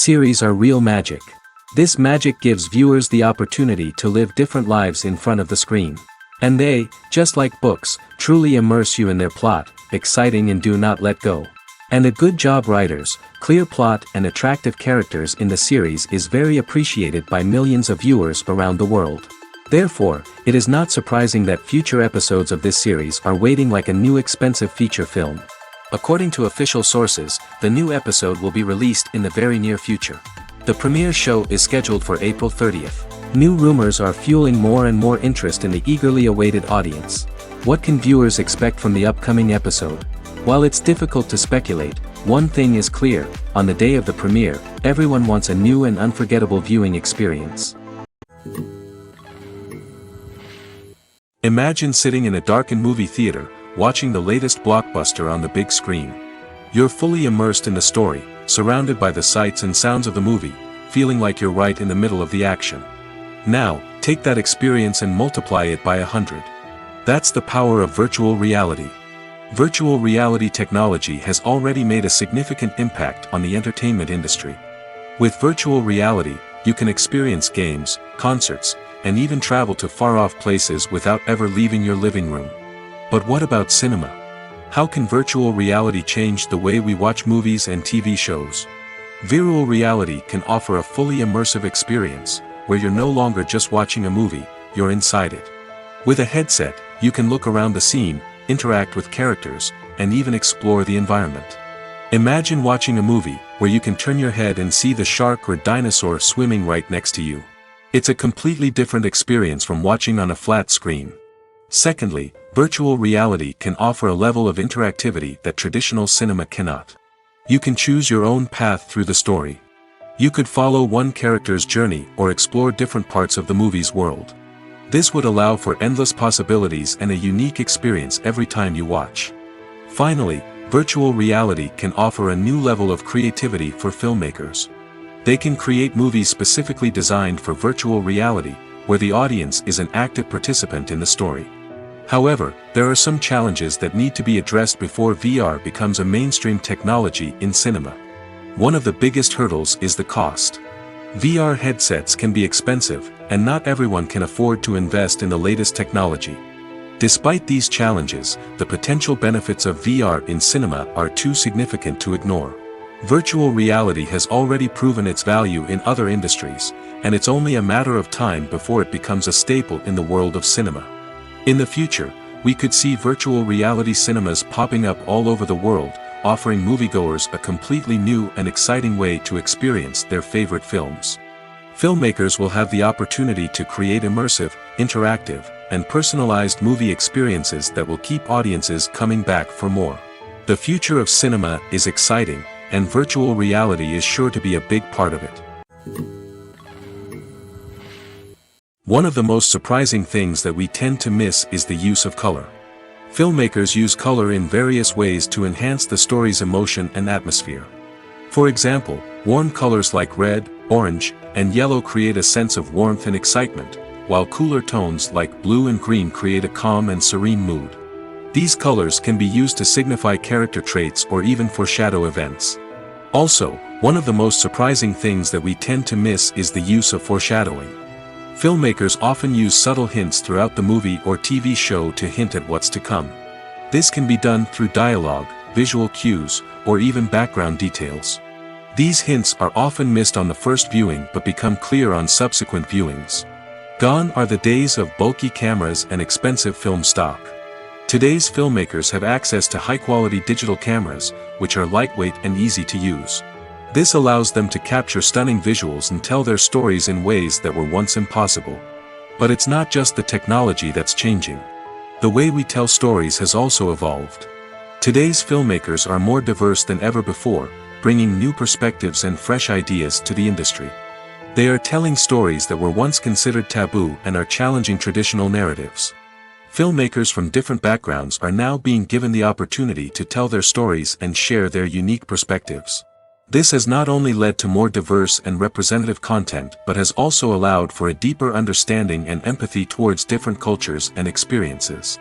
Series are real magic. This magic gives viewers the opportunity to live different lives in front of the screen. And they, just like books, truly immerse you in their plot, exciting and do not let go. And a good job writers, clear plot and attractive characters in the series is very appreciated by millions of viewers around the world. Therefore, it is not surprising that future episodes of this series are waiting like a new expensive feature film. According to official sources, the new episode will be released in the very near future. The premiere show is scheduled for April 30th. New rumors are fueling more and more interest in the eagerly awaited audience. What can viewers expect from the upcoming episode? While it's difficult to speculate, one thing is clear: on the day of the premiere, everyone wants a new and unforgettable viewing experience. Imagine sitting in a darkened movie theater, watching the latest blockbuster on the big screen. You're fully immersed in the story, surrounded by the sights and sounds of the movie, feeling like you're right in the middle of the action. Now, take that experience and multiply it by 100. That's the power of virtual reality. Virtual reality technology has already made a significant impact on the entertainment industry. With virtual reality, you can experience games, concerts, and even travel to far-off places without ever leaving your living room. But what about cinema? How can virtual reality change the way we watch movies and TV shows? Virtual reality can offer a fully immersive experience, where you're no longer just watching a movie, you're inside it. With a headset, you can look around the scene, interact with characters, and even explore the environment. Imagine watching a movie, where you can turn your head and see the shark or dinosaur swimming right next to you. It's a completely different experience from watching on a flat screen. Secondly, virtual reality can offer a level of interactivity that traditional cinema cannot. You can choose your own path through the story. You could follow one character's journey or explore different parts of the movie's world. This would allow for endless possibilities and a unique experience every time you watch. Finally, virtual reality can offer a new level of creativity for filmmakers. They can create movies specifically designed for virtual reality, where the audience is an active participant in the story. However, there are some challenges that need to be addressed before VR becomes a mainstream technology in cinema. One of the biggest hurdles is the cost. VR headsets can be expensive, and not everyone can afford to invest in the latest technology. Despite these challenges, the potential benefits of VR in cinema are too significant to ignore. Virtual reality has already proven its value in other industries, and it's only a matter of time before it becomes a staple in the world of cinema. In the future, we could see virtual reality cinemas popping up all over the world, offering moviegoers a completely new and exciting way to experience their favorite films. Filmmakers will have the opportunity to create immersive, interactive, and personalized movie experiences that will keep audiences coming back for more. The future of cinema is exciting, and virtual reality is sure to be a big part of it. One of the most surprising things that we tend to miss is the use of color. Filmmakers use color in various ways to enhance the story's emotion and atmosphere. For example, warm colors like red, orange, and yellow create a sense of warmth and excitement, while cooler tones like blue and green create a calm and serene mood. These colors can be used to signify character traits or even foreshadow events. Also, one of the most surprising things that we tend to miss is the use of foreshadowing. Filmmakers often use subtle hints throughout the movie or TV show to hint at what's to come. This can be done through dialogue, visual cues, or even background details. These hints are often missed on the first viewing but become clear on subsequent viewings. Gone are the days of bulky cameras and expensive film stock. Today's filmmakers have access to high-quality digital cameras, which are lightweight and easy to use. This allows them to capture stunning visuals and tell their stories in ways that were once impossible. But it's not just the technology that's changing. The way we tell stories has also evolved. Today's filmmakers are more diverse than ever before, bringing new perspectives and fresh ideas to the industry. They are telling stories that were once considered taboo and are challenging traditional narratives. Filmmakers from different backgrounds are now being given the opportunity to tell their stories and share their unique perspectives. This has not only led to more diverse and representative content but has also allowed for a deeper understanding and empathy towards different cultures and experiences.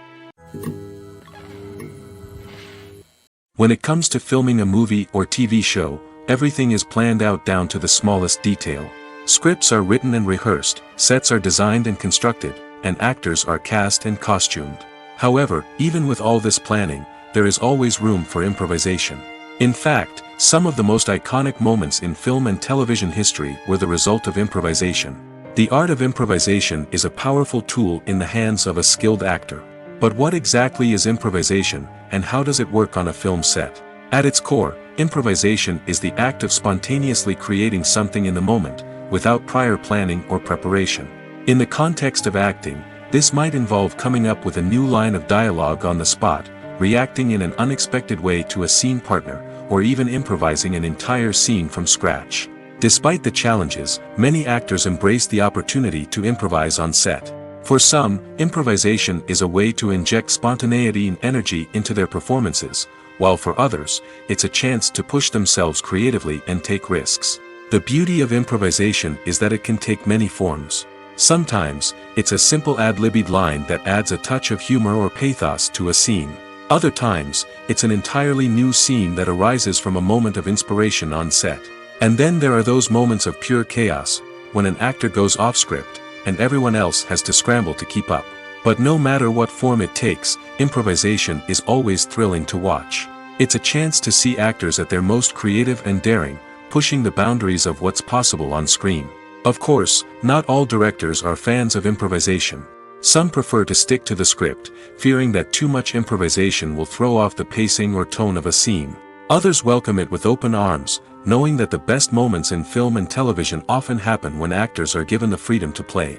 When it comes to filming a movie or TV show, everything is planned out down to the smallest detail. Scripts are written and rehearsed, sets are designed and constructed, and actors are cast and costumed. However, even with all this planning, there is always room for improvisation. In fact, some of the most iconic moments in film and television history were the result of improvisation. The art of improvisation is a powerful tool in the hands of a skilled actor. But what exactly is improvisation, and how does it work on a film set? At its core, improvisation is the act of spontaneously creating something in the moment, without prior planning or preparation. In the context of acting, this might involve coming up with a new line of dialogue on the spot, reacting in an unexpected way to a scene partner, or even improvising an entire scene from scratch. Despite the challenges, many actors embrace the opportunity to improvise on set. For some, improvisation is a way to inject spontaneity and energy into their performances, while for others, it's a chance to push themselves creatively and take risks. The beauty of improvisation is that it can take many forms. Sometimes, it's a simple ad-libbed line that adds a touch of humor or pathos to a scene. Other times, it's an entirely new scene that arises from a moment of inspiration on set. And then there are those moments of pure chaos, when an actor goes off script, and everyone else has to scramble to keep up. But no matter what form it takes, improvisation is always thrilling to watch. It's a chance to see actors at their most creative and daring, pushing the boundaries of what's possible on screen. Of course, not all directors are fans of improvisation. Some prefer to stick to the script, fearing that too much improvisation will throw off the pacing or tone of a scene. Others welcome it with open arms, knowing that the best moments in film and television often happen when actors are given the freedom to play.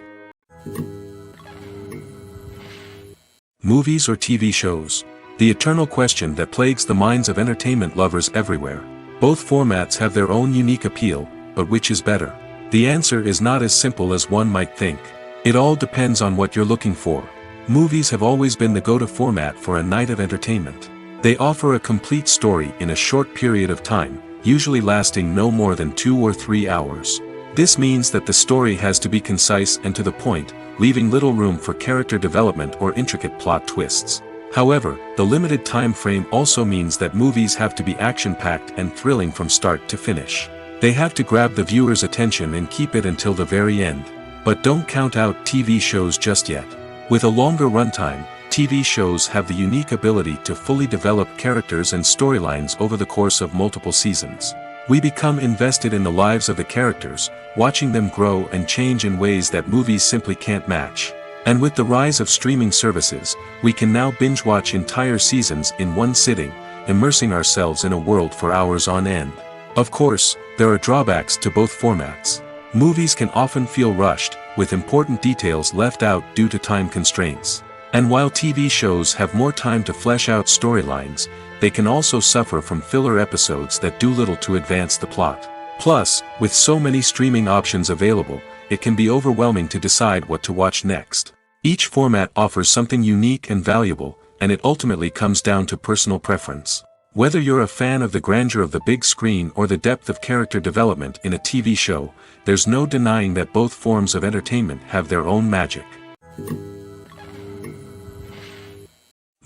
Movies or TV shows? The eternal question that plagues the minds of entertainment lovers everywhere. Both formats have their own unique appeal, but which is better? The answer is not as simple as one might think. It all depends on what you're looking for. Movies have always been the go-to format for a night of entertainment. They offer a complete story in a short period of time, usually lasting no more than 2 or 3 hours. This means that the story has to be concise and to the point, leaving little room for character development or intricate plot twists. However, the limited time frame also means that movies have to be action-packed and thrilling from start to finish. They have to grab the viewer's attention and keep it until the very end. But don't count out TV shows just yet. With a longer runtime, TV shows have the unique ability to fully develop characters and storylines over the course of multiple seasons. We become invested in the lives of the characters, watching them grow and change in ways that movies simply can't match. And with the rise of streaming services, we can now binge-watch entire seasons in one sitting, immersing ourselves in a world for hours on end. Of course, there are drawbacks to both formats. Movies can often feel rushed, with important details left out due to time constraints. And while TV shows have more time to flesh out storylines, they can also suffer from filler episodes that do little to advance the plot. Plus, with so many streaming options available, it can be overwhelming to decide what to watch next. Each format offers something unique and valuable, and it ultimately comes down to personal preference. Whether you're a fan of the grandeur of the big screen or the depth of character development in a TV show, there's no denying that both forms of entertainment have their own magic.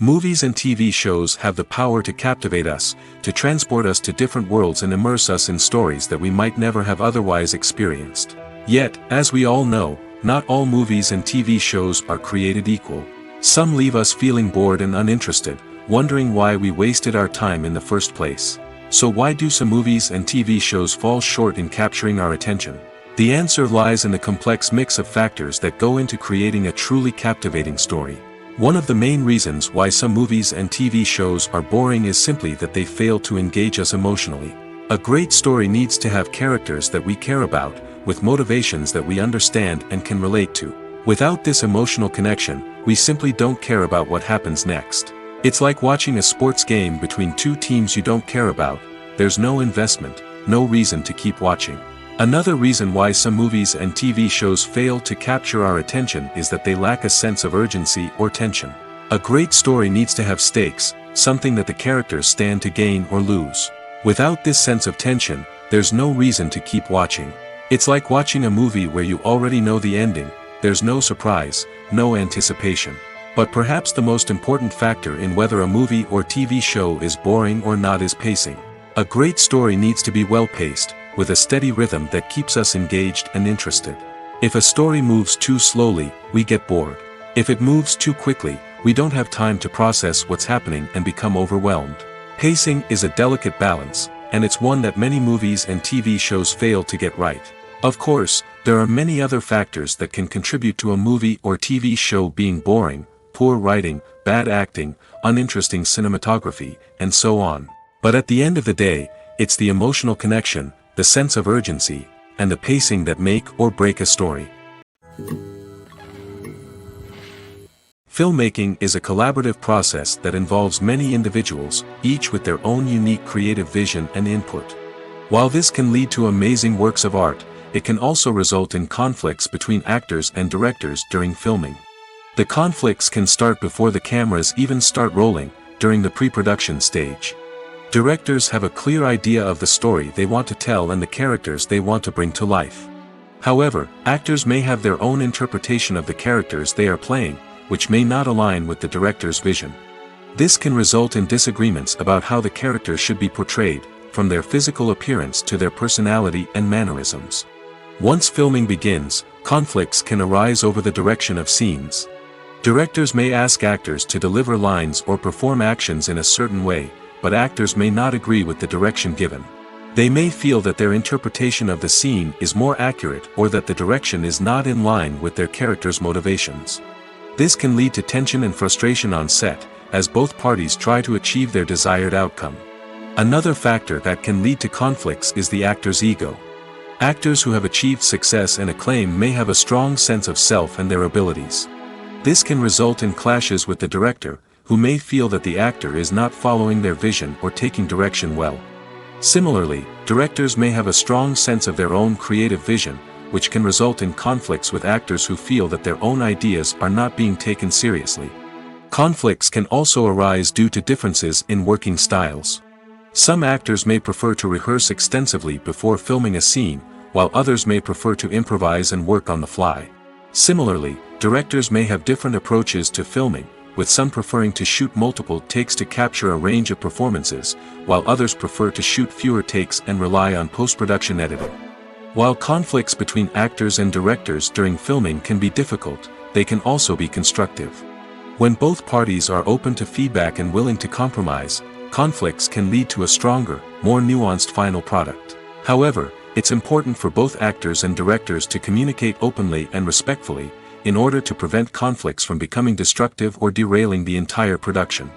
Movies and TV shows have the power to captivate us, to transport us to different worlds and immerse us in stories that we might never have otherwise experienced. Yet, as we all know, not all movies and TV shows are created equal. Some leave us feeling bored and uninterested, wondering why we wasted our time in the first place. So why do some movies and TV shows fall short in capturing our attention? The answer lies in the complex mix of factors that go into creating a truly captivating story. One of the main reasons why some movies and TV shows are boring is simply that they fail to engage us emotionally. A great story needs to have characters that we care about, with motivations that we understand and can relate to. Without this emotional connection, we simply don't care about what happens next. It's like watching a sports game between two teams you don't care about. There's no investment, no reason to keep watching. Another reason why some movies and TV shows fail to capture our attention is that they lack a sense of urgency or tension. A great story needs to have stakes, something that the characters stand to gain or lose. Without this sense of tension, there's no reason to keep watching. It's like watching a movie where you already know the ending. There's no surprise, no anticipation. But perhaps the most important factor in whether a movie or TV show is boring or not is pacing. A great story needs to be well-paced, with a steady rhythm that keeps us engaged and interested. If a story moves too slowly, we get bored. If it moves too quickly, we don't have time to process what's happening and become overwhelmed. Pacing is a delicate balance, and it's one that many movies and TV shows fail to get right. Of course, there are many other factors that can contribute to a movie or TV show being boring: poor writing, bad acting, uninteresting cinematography, and so on. But at the end of the day, it's the emotional connection, the sense of urgency, and the pacing that make or break a story. Filmmaking is a collaborative process that involves many individuals, each with their own unique creative vision and input. While this can lead to amazing works of art, it can also result in conflicts between actors and directors during filming. The conflicts can start before the cameras even start rolling, during the pre-production stage. Directors have a clear idea of the story they want to tell and the characters they want to bring to life. However, actors may have their own interpretation of the characters they are playing, which may not align with the director's vision. This can result in disagreements about how the characters should be portrayed, from their physical appearance to their personality and mannerisms. Once filming begins, conflicts can arise over the direction of scenes. Directors may ask actors to deliver lines or perform actions in a certain way, but actors may not agree with the direction given. They may feel that their interpretation of the scene is more accurate or that the direction is not in line with their character's motivations. This can lead to tension and frustration on set, as both parties try to achieve their desired outcome. Another factor that can lead to conflicts is the actor's ego. Actors who have achieved success and acclaim may have a strong sense of self and their abilities. This can result in clashes with the director, who may feel that the actor is not following their vision or taking direction well. Similarly, directors may have a strong sense of their own creative vision, which can result in conflicts with actors who feel that their own ideas are not being taken seriously. Conflicts can also arise due to differences in working styles. Some actors may prefer to rehearse extensively before filming a scene, while others may prefer to improvise and work on the fly. Similarly, directors may have different approaches to filming, with some preferring to shoot multiple takes to capture a range of performances, while others prefer to shoot fewer takes and rely on post-production editing. While conflicts between actors and directors during filming can be difficult, they can also be constructive. When both parties are open to feedback and willing to compromise, conflicts can lead to a stronger, more nuanced final product. However, it's important for both actors and directors to communicate openly and respectfully, in order to prevent conflicts from becoming destructive or derailing the entire production.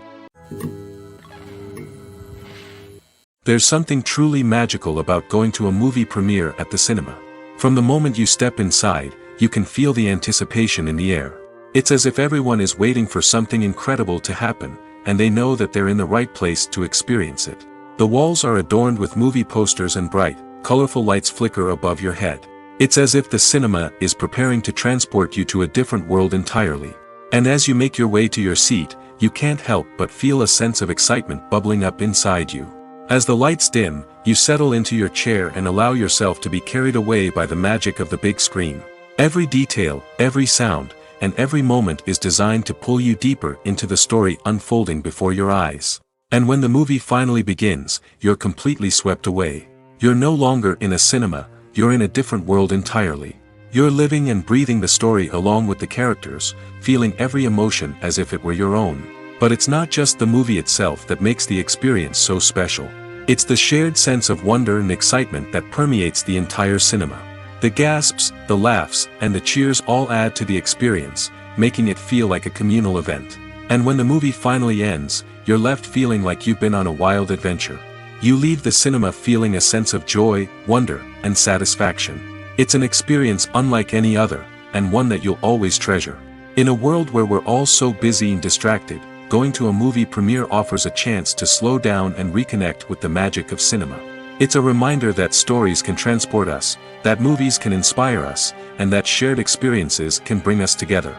There's something truly magical about going to a movie premiere at the cinema. From the moment you step inside, you can feel the anticipation in the air. It's as if everyone is waiting for something incredible to happen, and they know that they're in the right place to experience it. The walls are adorned with movie posters and bright, colorful lights flicker above your head. It's as if the cinema is preparing to transport you to a different world entirely. And as you make your way to your seat, you can't help but feel a sense of excitement bubbling up inside you. As the lights dim, you settle into your chair and allow yourself to be carried away by the magic of the big screen. Every detail, every sound, and every moment is designed to pull you deeper into the story unfolding before your eyes. And when the movie finally begins, you're completely swept away. You're no longer in a cinema, you're in a different world entirely. You're living and breathing the story along with the characters, feeling every emotion as if it were your own. But it's not just the movie itself that makes the experience so special. It's the shared sense of wonder and excitement that permeates the entire cinema. The gasps, the laughs, and the cheers all add to the experience, making it feel like a communal event. And when the movie finally ends, you're left feeling like you've been on a wild adventure. You leave the cinema feeling a sense of joy, wonder, and satisfaction. It's an experience unlike any other, and one that you'll always treasure. In a world where we're all so busy and distracted, going to a movie premiere offers a chance to slow down and reconnect with the magic of cinema. It's a reminder that stories can transport us, that movies can inspire us, and that shared experiences can bring us together.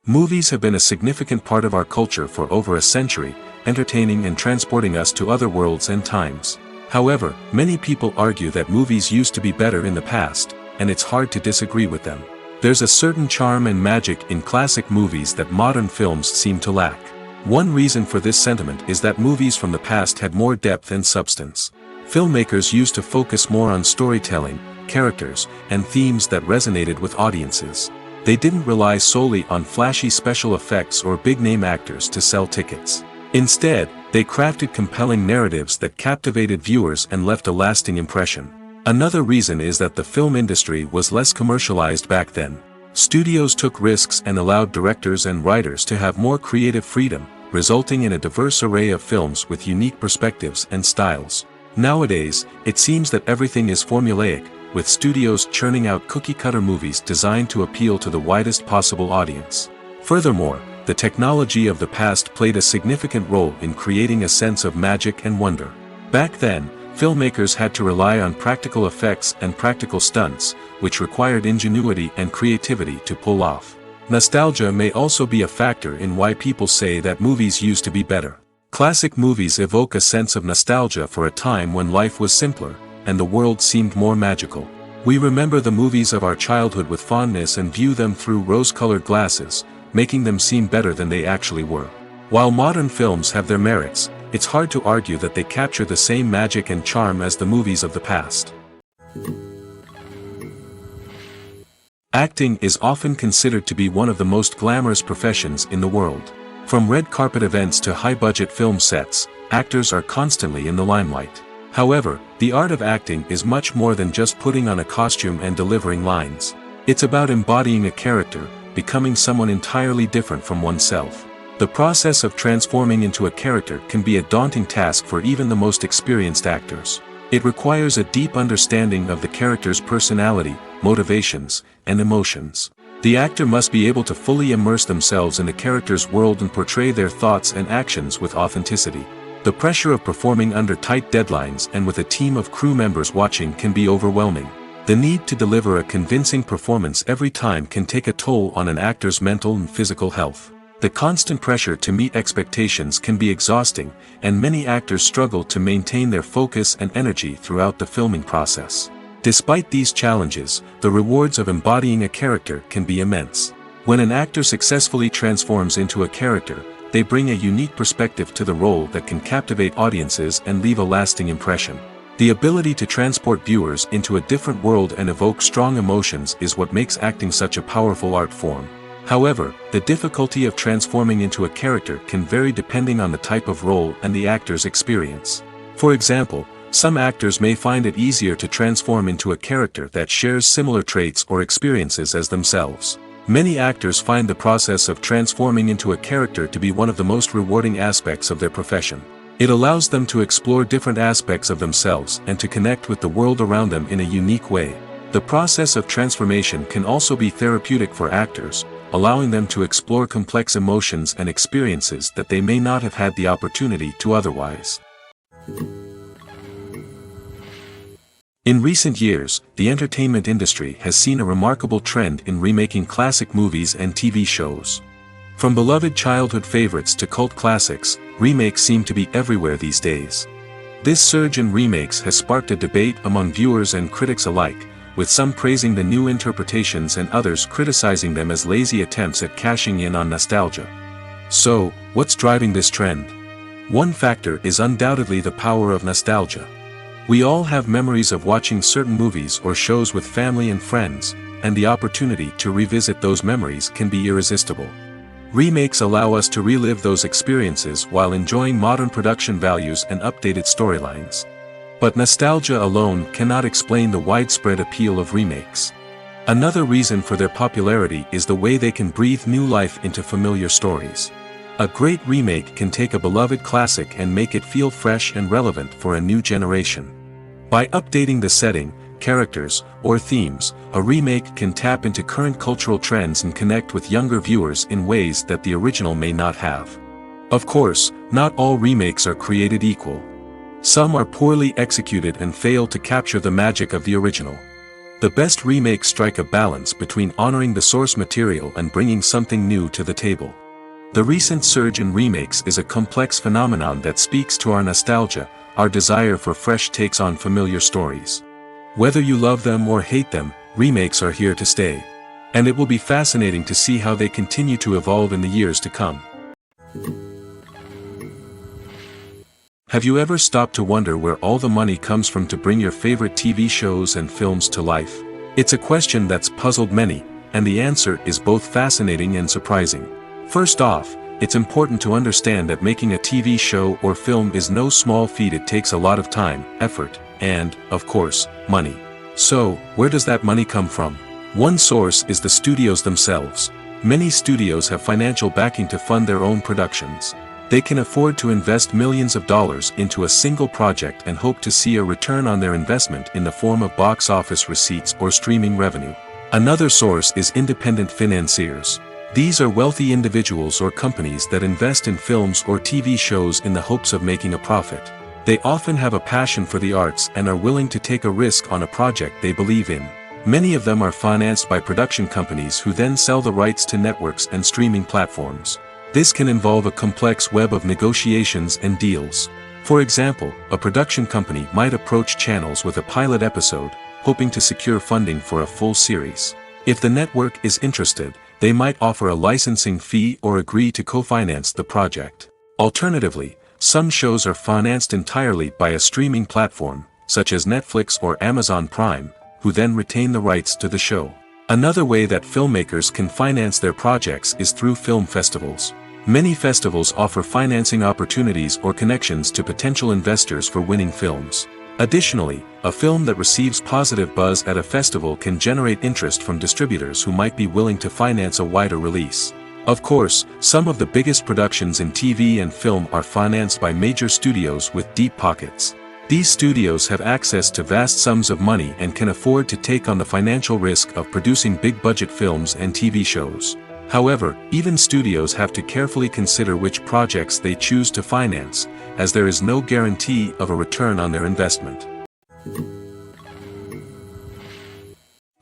Movies have been a significant part of our culture for over a century, entertaining and transporting us to other worlds and times. However, many people argue that movies used to be better in the past, and it's hard to disagree with them. There's a certain charm and magic in classic movies that modern films seem to lack. One reason for this sentiment is that movies from the past had more depth and substance. Filmmakers used to focus more on storytelling, characters, and themes that resonated with audiences. They didn't rely solely on flashy special effects or big-name actors to sell tickets. Instead, they crafted compelling narratives that captivated viewers and left a lasting impression. Another reason is that the film industry was less commercialized back then. Studios took risks and allowed directors and writers to have more creative freedom, resulting in a diverse array of films with unique perspectives and styles. Nowadays, it seems that everything is formulaic, with studios churning out cookie-cutter movies designed to appeal to the widest possible audience. Furthermore, the technology of the past played a significant role in creating a sense of magic and wonder. Back then, filmmakers had to rely on practical effects and practical stunts, which required ingenuity and creativity to pull off. Nostalgia may also be a factor in why people say that movies used to be better. Classic movies evoke a sense of nostalgia for a time when life was simpler, and the world seemed more magical. We remember the movies of our childhood with fondness and view them through rose-colored glasses, making them seem better than they actually were. While modern films have their merits, it's hard to argue that they capture the same magic and charm as the movies of the past. Acting is often considered to be one of the most glamorous professions in the world. From red carpet events to high-budget film sets, actors are constantly in the limelight. However, the art of acting is much more than just putting on a costume and delivering lines. It's about embodying a character, becoming someone entirely different from oneself. The process of transforming into a character can be a daunting task for even the most experienced actors. It requires a deep understanding of the character's personality, motivations, and emotions. The actor must be able to fully immerse themselves in the character's world and portray their thoughts and actions with authenticity. The pressure of performing under tight deadlines and with a team of crew members watching can be overwhelming. The need to deliver a convincing performance every time can take a toll on an actor's mental and physical health. The constant pressure to meet expectations can be exhausting, and many actors struggle to maintain their focus and energy throughout the filming process. Despite these challenges, the rewards of embodying a character can be immense. When an actor successfully transforms into a character, they bring a unique perspective to the role that can captivate audiences and leave a lasting impression. The ability to transport viewers into a different world and evoke strong emotions is what makes acting such a powerful art form. However, the difficulty of transforming into a character can vary depending on the type of role and the actor's experience. For example, some actors may find it easier to transform into a character that shares similar traits or experiences as themselves. Many actors find the process of transforming into a character to be one of the most rewarding aspects of their profession. It allows them to explore different aspects of themselves and to connect with the world around them in a unique way. The process of transformation can also be therapeutic for actors, allowing them to explore complex emotions and experiences that they may not have had the opportunity to otherwise. In recent years, the entertainment industry has seen a remarkable trend in remaking classic movies and TV shows. From beloved childhood favorites to cult classics, remakes seem to be everywhere these days. This surge in remakes has sparked a debate among viewers and critics alike, with some praising the new interpretations and others criticizing them as lazy attempts at cashing in on nostalgia. So, what's driving this trend? One factor is undoubtedly the power of nostalgia. We all have memories of watching certain movies or shows with family and friends, and the opportunity to revisit those memories can be irresistible. Remakes allow us to relive those experiences while enjoying modern production values and updated storylines. But nostalgia alone cannot explain the widespread appeal of remakes. Another reason for their popularity is the way they can breathe new life into familiar stories. A great remake can take a beloved classic and make it feel fresh and relevant for a new generation. By updating the setting, characters, or themes, a remake can tap into current cultural trends and connect with younger viewers in ways that the original may not have. Of course, not all remakes are created equal. Some are poorly executed and fail to capture the magic of the original. The best remakes strike a balance between honoring the source material and bringing something new to the table. The recent surge in remakes is a complex phenomenon that speaks to our nostalgia, our desire for fresh takes on familiar stories. Whether you love them or hate them, remakes are here to stay. And it will be fascinating to see how they continue to evolve in the years to come. Have you ever stopped to wonder where all the money comes from to bring your favorite TV shows and films to life? It's a question that's puzzled many, and the answer is both fascinating and surprising. First off, it's important to understand that making a TV show or film is no small feat. It takes a lot of time, effort, and, of course, money. So, where does that money come from? One source is the studios themselves. Many studios have financial backing to fund their own productions. They can afford to invest millions of dollars into a single project and hope to see a return on their investment in the form of box office receipts or streaming revenue. Another source is independent financiers. These are wealthy individuals or companies that invest in films or TV shows in the hopes of making a profit. They often have a passion for the arts and are willing to take a risk on a project they believe in. Many of them are financed by production companies who then sell the rights to networks and streaming platforms. This can involve a complex web of negotiations and deals. For example, a production company might approach channels with a pilot episode, hoping to secure funding for a full series. If the network is interested, they might offer a licensing fee or agree to co-finance the project. Alternatively, some shows are financed entirely by a streaming platform, such as Netflix or Amazon Prime, who then retain the rights to the show. Another way that filmmakers can finance their projects is through film festivals. Many festivals offer financing opportunities or connections to potential investors for winning films. Additionally, a film that receives positive buzz at a festival can generate interest from distributors who might be willing to finance a wider release. Of course, some of the biggest productions in TV and film are financed by major studios with deep pockets. These studios have access to vast sums of money and can afford to take on the financial risk of producing big-budget films and TV shows. However, even studios have to carefully consider which projects they choose to finance, as there is no guarantee of a return on their investment.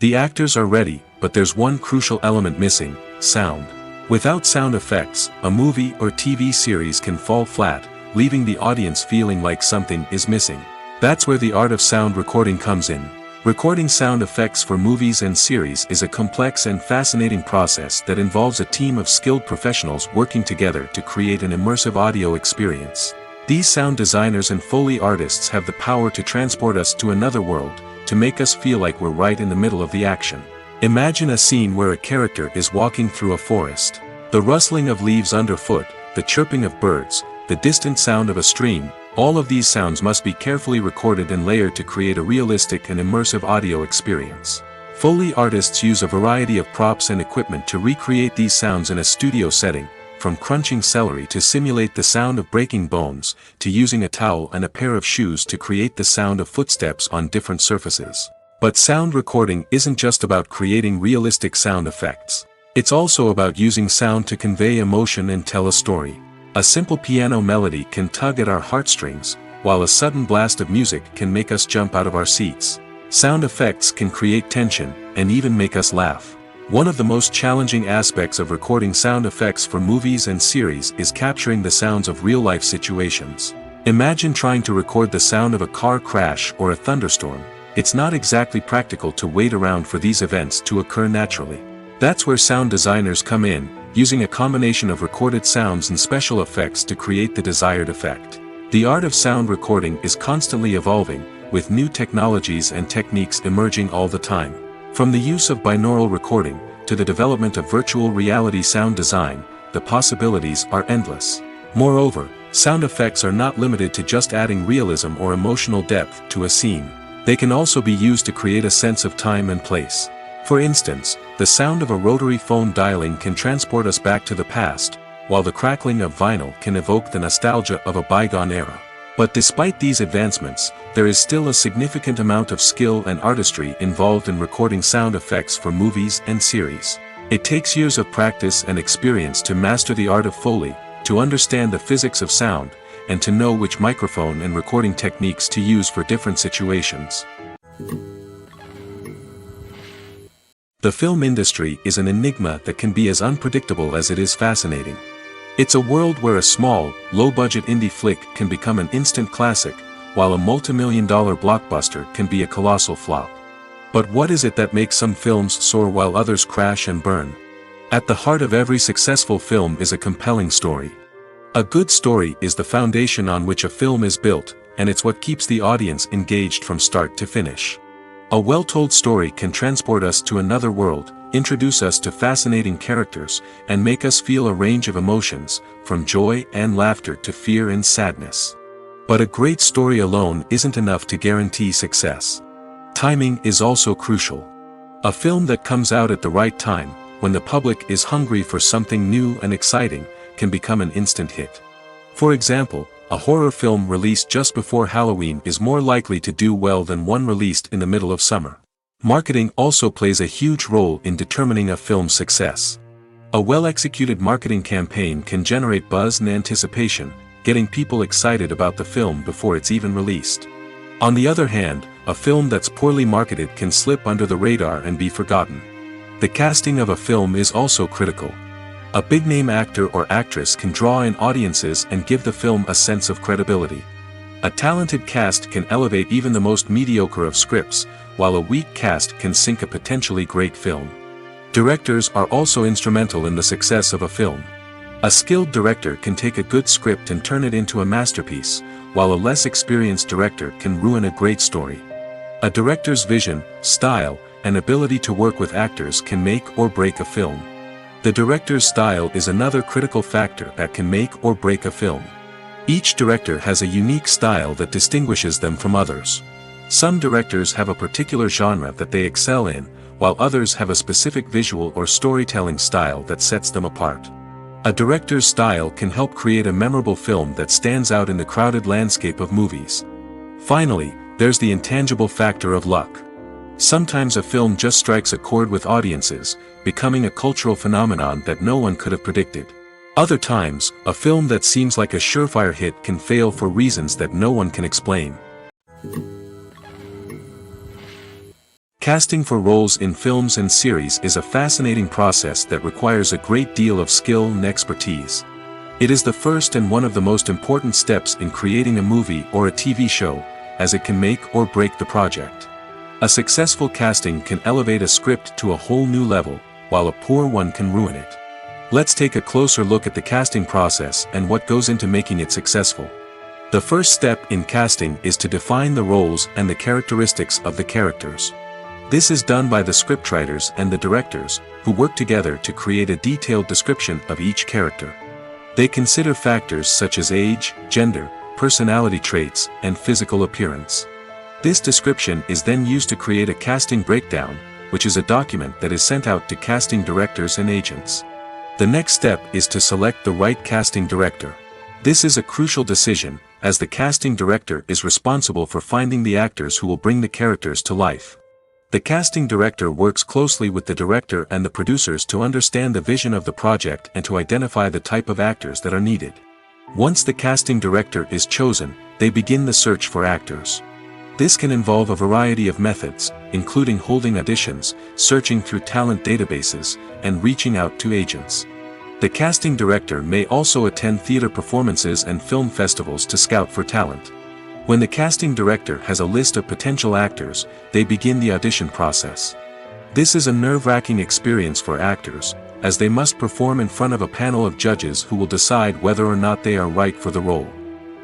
The actors are ready, but there's one crucial element missing: sound. Without sound effects, a movie or TV series can fall flat, leaving the audience feeling like something is missing. That's where the art of sound recording comes in. Recording sound effects for movies and series is a complex and fascinating process that involves a team of skilled professionals working together to create an immersive audio experience. These sound designers and Foley artists have the power to transport us to another world, to make us feel like we're right in the middle of the action. Imagine a scene where a character is walking through a forest. The rustling of leaves underfoot, the chirping of birds, the distant sound of a stream, all of these sounds must be carefully recorded and layered to create a realistic and immersive audio experience. Foley artists use a variety of props and equipment to recreate these sounds in a studio setting, from crunching celery to simulate the sound of breaking bones, to using a towel and a pair of shoes to create the sound of footsteps on different surfaces. But sound recording isn't just about creating realistic sound effects. It's also about using sound to convey emotion and tell a story. A simple piano melody can tug at our heartstrings, while a sudden blast of music can make us jump out of our seats. Sound effects can create tension, and even make us laugh. One of the most challenging aspects of recording sound effects for movies and series is capturing the sounds of real-life situations. Imagine trying to record the sound of a car crash or a thunderstorm. It's not exactly practical to wait around for these events to occur naturally. That's where sound designers come in, using a combination of recorded sounds and special effects to create the desired effect. The art of sound recording is constantly evolving, with new technologies and techniques emerging all the time. From the use of binaural recording, to the development of virtual reality sound design, the possibilities are endless. Moreover, sound effects are not limited to just adding realism or emotional depth to a scene. They can also be used to create a sense of time and place. For instance, the sound of a rotary phone dialing can transport us back to the past, while the crackling of vinyl can evoke the nostalgia of a bygone era. But despite these advancements, there is still a significant amount of skill and artistry involved in recording sound effects for movies and series. It takes years of practice and experience to master the art of Foley, to understand the physics of sound, and to know which microphone and recording techniques to use for different situations. The film industry is an enigma that can be as unpredictable as it is fascinating. It's a world where a small, low-budget indie flick can become an instant classic, while a multi-million-dollar blockbuster can be a colossal flop. But what is it that makes some films soar while others crash and burn? At the heart of every successful film is a compelling story. A good story is the foundation on which a film is built, and it's what keeps the audience engaged from start to finish. A well-told story can transport us to another world, introduce us to fascinating characters, and make us feel a range of emotions, from joy and laughter to fear and sadness. But a great story alone isn't enough to guarantee success. Timing is also crucial. A film that comes out at the right time, when the public is hungry for something new and exciting, can become an instant hit. For example, a horror film released just before Halloween is more likely to do well than one released in the middle of summer. Marketing also plays a huge role in determining a film's success. A well-executed marketing campaign can generate buzz and anticipation, getting people excited about the film before it's even released. On the other hand, a film that's poorly marketed can slip under the radar and be forgotten. The casting of a film is also critical. A big-name actor or actress can draw in audiences and give the film a sense of credibility. A talented cast can elevate even the most mediocre of scripts, while a weak cast can sink a potentially great film. Directors are also instrumental in the success of a film. A skilled director can take a good script and turn it into a masterpiece, while a less experienced director can ruin a great story. A director's vision, style, and ability to work with actors can make or break a film. The director's style is another critical factor that can make or break a film. Each director has a unique style that distinguishes them from others. Some directors have a particular genre that they excel in, while others have a specific visual or storytelling style that sets them apart. A director's style can help create a memorable film that stands out in the crowded landscape of movies. Finally, there's the intangible factor of luck. Sometimes a film just strikes a chord with audiences, becoming a cultural phenomenon that no one could have predicted. Other times, a film that seems like a surefire hit can fail for reasons that no one can explain. Casting for roles in films and series is a fascinating process that requires a great deal of skill and expertise. It is the first and one of the most important steps in creating a movie or a TV show, as it can make or break the project. A successful casting can elevate a script to a whole new level, while a poor one can ruin it. Let's take a closer look at the casting process and what goes into making it successful. The first step in casting is to define the roles and the characteristics of the characters. This is done by the scriptwriters and the directors, who work together to create a detailed description of each character. They consider factors such as age, gender, personality traits, and physical appearance. This description is then used to create a casting breakdown, which is a document that is sent out to casting directors and agents. The next step is to select the right casting director. This is a crucial decision, as the casting director is responsible for finding the actors who will bring the characters to life. The casting director works closely with the director and the producers to understand the vision of the project and to identify the type of actors that are needed. Once the casting director is chosen, they begin the search for actors. This can involve a variety of methods, including holding auditions, searching through talent databases, and reaching out to agents. The casting director may also attend theater performances and film festivals to scout for talent. When the casting director has a list of potential actors, they begin the audition process. This is a nerve-wracking experience for actors, as they must perform in front of a panel of judges who will decide whether or not they are right for the role.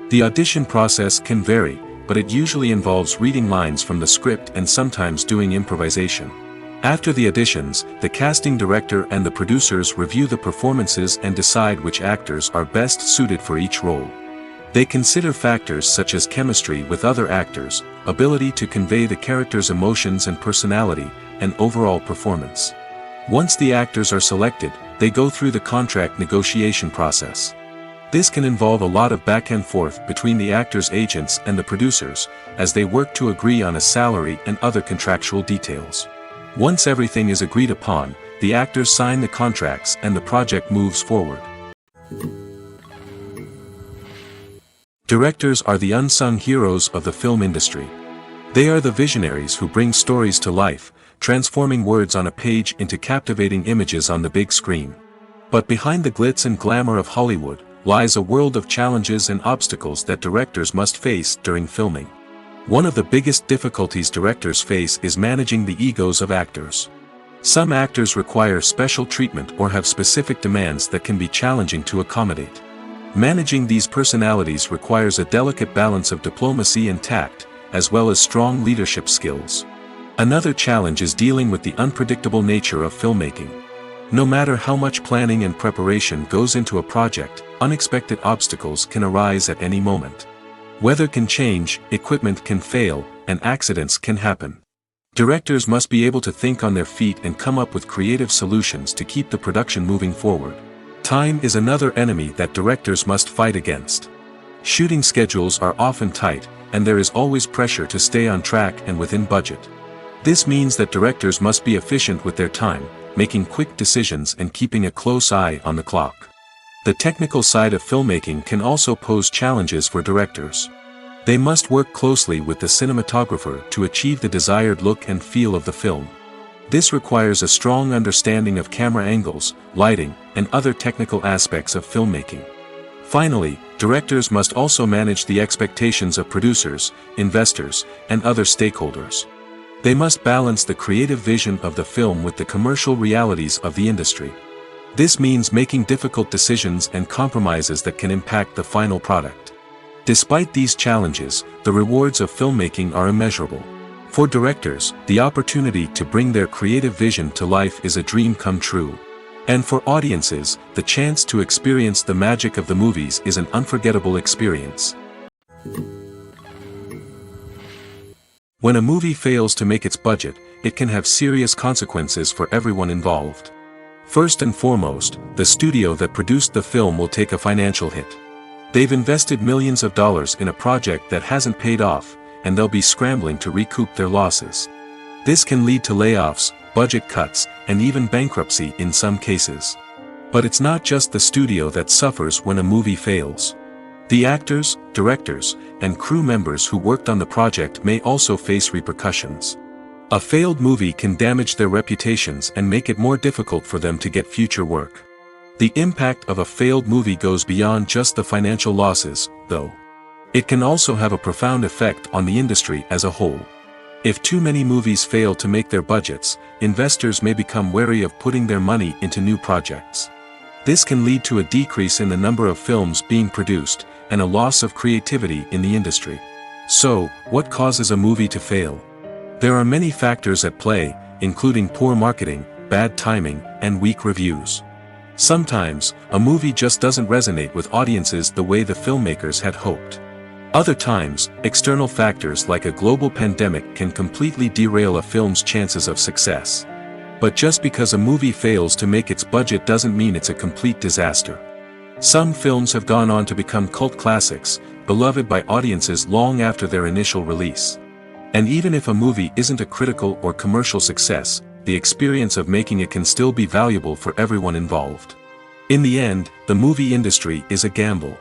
The audition process can vary, but it usually involves reading lines from the script and sometimes doing improvisation. After the auditions, the casting director and the producers review the performances and decide which actors are best suited for each role. They consider factors such as chemistry with other actors, ability to convey the character's emotions and personality, and overall performance. Once the actors are selected, they go through the contract negotiation process. This can involve a lot of back and forth between the actors' agents and the producers, as they work to agree on a salary and other contractual details. Once everything is agreed upon, the actors sign the contracts and the project moves forward. Directors are the unsung heroes of the film industry. They are the visionaries who bring stories to life, transforming words on a page into captivating images on the big screen. But behind the glitz and glamour of Hollywood, lies a world of challenges and obstacles that directors must face during filming. One of the biggest difficulties directors face is managing the egos of actors. Some actors require special treatment or have specific demands that can be challenging to accommodate. Managing these personalities requires a delicate balance of diplomacy and tact, as well as strong leadership skills. Another challenge is dealing with the unpredictable nature of filmmaking. No matter how much planning and preparation goes into a project, unexpected obstacles can arise at any moment. Weather can change, equipment can fail, and accidents can happen. Directors must be able to think on their feet and come up with creative solutions to keep the production moving forward. Time is another enemy that directors must fight against. Shooting schedules are often tight, and there is always pressure to stay on track and within budget. This means that directors must be efficient with their time, making quick decisions and keeping a close eye on the clock. The technical side of filmmaking can also pose challenges for directors. They must work closely with the cinematographer to achieve the desired look and feel of the film. This requires a strong understanding of camera angles, lighting, and other technical aspects of filmmaking. Finally, directors must also manage the expectations of producers, investors, and other stakeholders. They must balance the creative vision of the film with the commercial realities of the industry. This means making difficult decisions and compromises that can impact the final product. Despite these challenges, the rewards of filmmaking are immeasurable. For directors, the opportunity to bring their creative vision to life is a dream come true. And for audiences, the chance to experience the magic of the movies is an unforgettable experience. When a movie fails to make its budget, it can have serious consequences for everyone involved. First and foremost, the studio that produced the film will take a financial hit. They've invested millions of dollars in a project that hasn't paid off, and they'll be scrambling to recoup their losses. This can lead to layoffs, budget cuts, and even bankruptcy in some cases. But it's not just the studio that suffers when a movie fails. The actors, directors, and crew members who worked on the project may also face repercussions. A failed movie can damage their reputations and make it more difficult for them to get future work. The impact of a failed movie goes beyond just the financial losses, though. It can also have a profound effect on the industry as a whole. If too many movies fail to make their budgets, investors may become wary of putting their money into new projects. This can lead to a decrease in the number of films being produced, and a loss of creativity in the industry. So, what causes a movie to fail? There are many factors at play, including poor marketing, bad timing, and weak reviews. Sometimes, a movie just doesn't resonate with audiences the way the filmmakers had hoped. Other times, external factors like a global pandemic can completely derail a film's chances of success. But just because a movie fails to make its budget doesn't mean it's a complete disaster. Some films have gone on to become cult classics, beloved by audiences long after their initial release. And even if a movie isn't a critical or commercial success, the experience of making it can still be valuable for everyone involved. In the end, the movie industry is a gamble.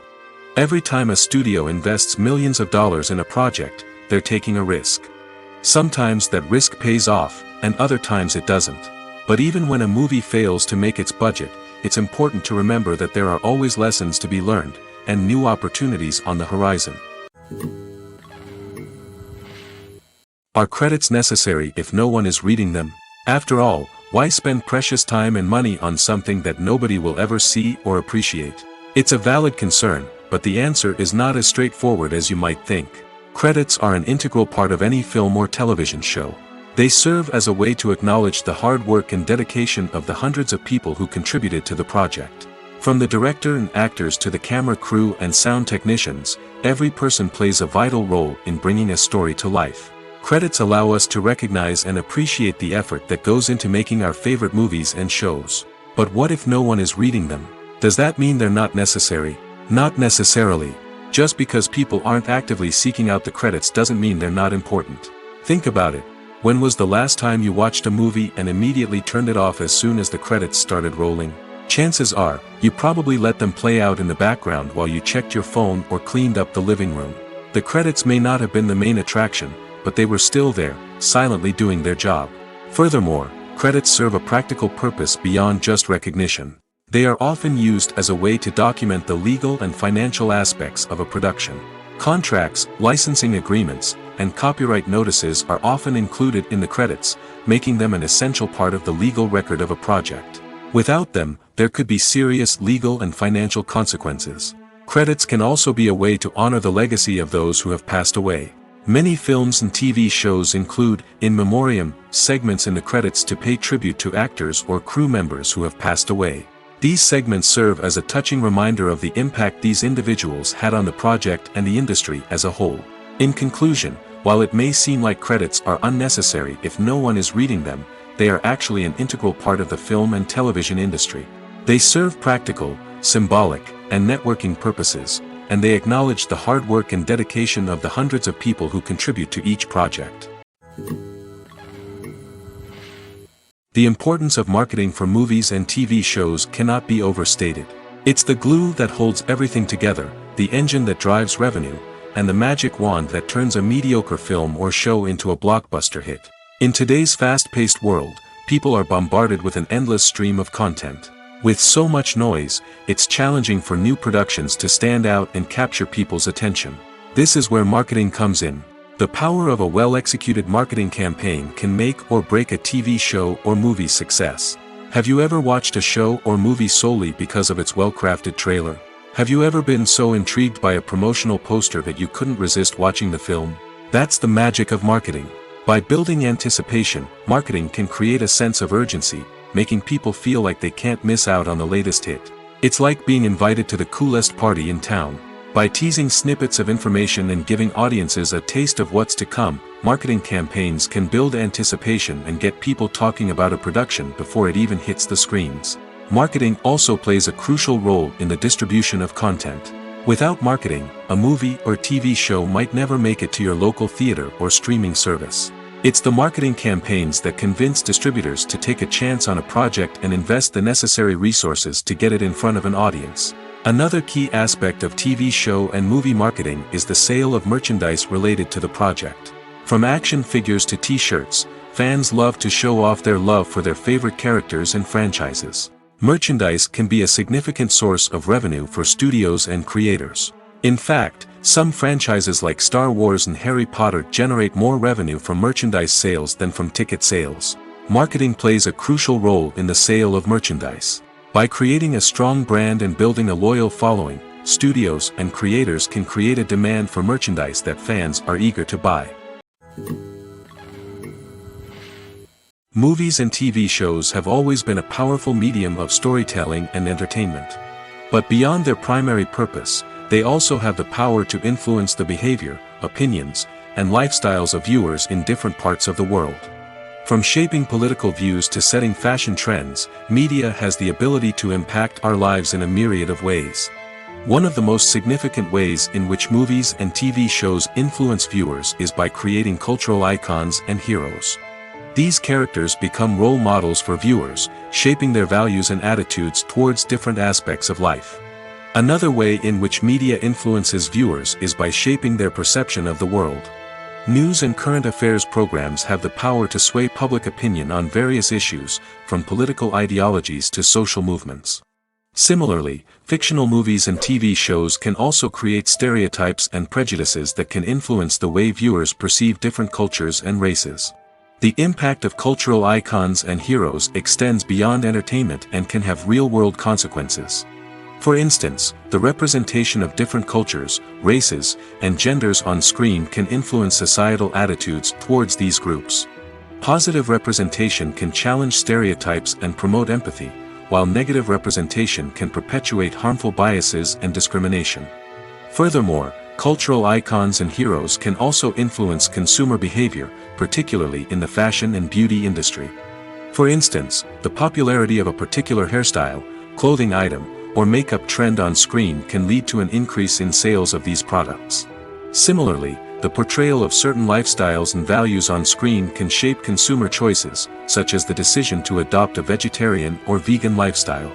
Every time a studio invests millions of dollars in a project, they're taking a risk. Sometimes that risk pays off, and other times it doesn't. But even when a movie fails to make its budget, it's important to remember that there are always lessons to be learned, and new opportunities on the horizon. Are credits necessary if no one is reading them? After all, why spend precious time and money on something that nobody will ever see or appreciate? It's a valid concern, but the answer is not as straightforward as you might think. Credits are an integral part of any film or television show. They serve as a way to acknowledge the hard work and dedication of the hundreds of people who contributed to the project. From the director and actors to the camera crew and sound technicians, every person plays a vital role in bringing a story to life. Credits allow us to recognize and appreciate the effort that goes into making our favorite movies and shows. But what if no one is reading them? Does that mean they're not necessary? Not necessarily. Just because people aren't actively seeking out the credits doesn't mean they're not important. Think about it. When was the last time you watched a movie and immediately turned it off as soon as the credits started rolling? Chances are, you probably let them play out in the background while you checked your phone or cleaned up the living room. The credits may not have been the main attraction, but they were still there, silently doing their job. Furthermore, credits serve a practical purpose beyond just recognition. They are often used as a way to document the legal and financial aspects of a production. Contracts, licensing agreements, and copyright notices are often included in the credits, making them an essential part of the legal record of a project. Without them, there could be serious legal and financial consequences. Credits can also be a way to honor the legacy of those who have passed away. Many films and TV shows include, in memoriam, segments in the credits to pay tribute to actors or crew members who have passed away. These segments serve as a touching reminder of the impact these individuals had on the project and the industry as a whole. In conclusion, while it may seem like credits are unnecessary if no one is reading them, they are actually an integral part of the film and television industry. They serve practical, symbolic, and networking purposes, and they acknowledge the hard work and dedication of the hundreds of people who contribute to each project. The importance of marketing for movies and TV shows cannot be overstated. It's the glue that holds everything together, the engine that drives revenue, and the magic wand that turns a mediocre film or show into a blockbuster hit. In today's fast-paced world, people are bombarded with an endless stream of content. With so much noise, it's challenging for new productions to stand out and capture people's attention. This is where marketing comes in. The power of a well-executed marketing campaign can make or break a TV show or movie's success. Have you ever watched a show or movie solely because of its well-crafted trailer? Have you ever been so intrigued by a promotional poster that you couldn't resist watching the film? That's the magic of marketing. By building anticipation, marketing can create a sense of urgency, making people feel like they can't miss out on the latest hit. It's like being invited to the coolest party in town. By teasing snippets of information and giving audiences a taste of what's to come, marketing campaigns can build anticipation and get people talking about a production before it even hits the screens. Marketing also plays a crucial role in the distribution of content. Without marketing, a movie or TV show might never make it to your local theater or streaming service. It's the marketing campaigns that convince distributors to take a chance on a project and invest the necessary resources to get it in front of an audience. Another key aspect of TV show and movie marketing is the sale of merchandise related to the project. From action figures to t-shirts, fans love to show off their love for their favorite characters and franchises. Merchandise can be a significant source of revenue for studios and creators. In fact, some franchises like Star Wars and Harry Potter generate more revenue from merchandise sales than from ticket sales. Marketing plays a crucial role in the sale of merchandise. By creating a strong brand and building a loyal following, studios and creators can create a demand for merchandise that fans are eager to buy. Movies and TV shows have always been a powerful medium of storytelling and entertainment. But beyond their primary purpose, they also have the power to influence the behavior, opinions, and lifestyles of viewers in different parts of the world. From shaping political views to setting fashion trends, media has the ability to impact our lives in a myriad of ways. One of the most significant ways in which movies and TV shows influence viewers is by creating cultural icons and heroes. These characters become role models for viewers, shaping their values and attitudes towards different aspects of life. Another way in which media influences viewers is by shaping their perception of the world. News and current affairs programs have the power to sway public opinion on various issues, from political ideologies to social movements. Similarly, fictional movies and TV shows can also create stereotypes and prejudices that can influence the way viewers perceive different cultures and races. The impact of cultural icons and heroes extends beyond entertainment and can have real-world consequences. For instance, the representation of different cultures, races, and genders on screen can influence societal attitudes towards these groups. Positive representation can challenge stereotypes and promote empathy, while negative representation can perpetuate harmful biases and discrimination. Furthermore, cultural icons and heroes can also influence consumer behavior, particularly in the fashion and beauty industry. For instance, the popularity of a particular hairstyle, clothing item, or makeup trend on screen can lead to an increase in sales of these products. Similarly, the portrayal of certain lifestyles and values on screen can shape consumer choices, such as the decision to adopt a vegetarian or vegan lifestyle.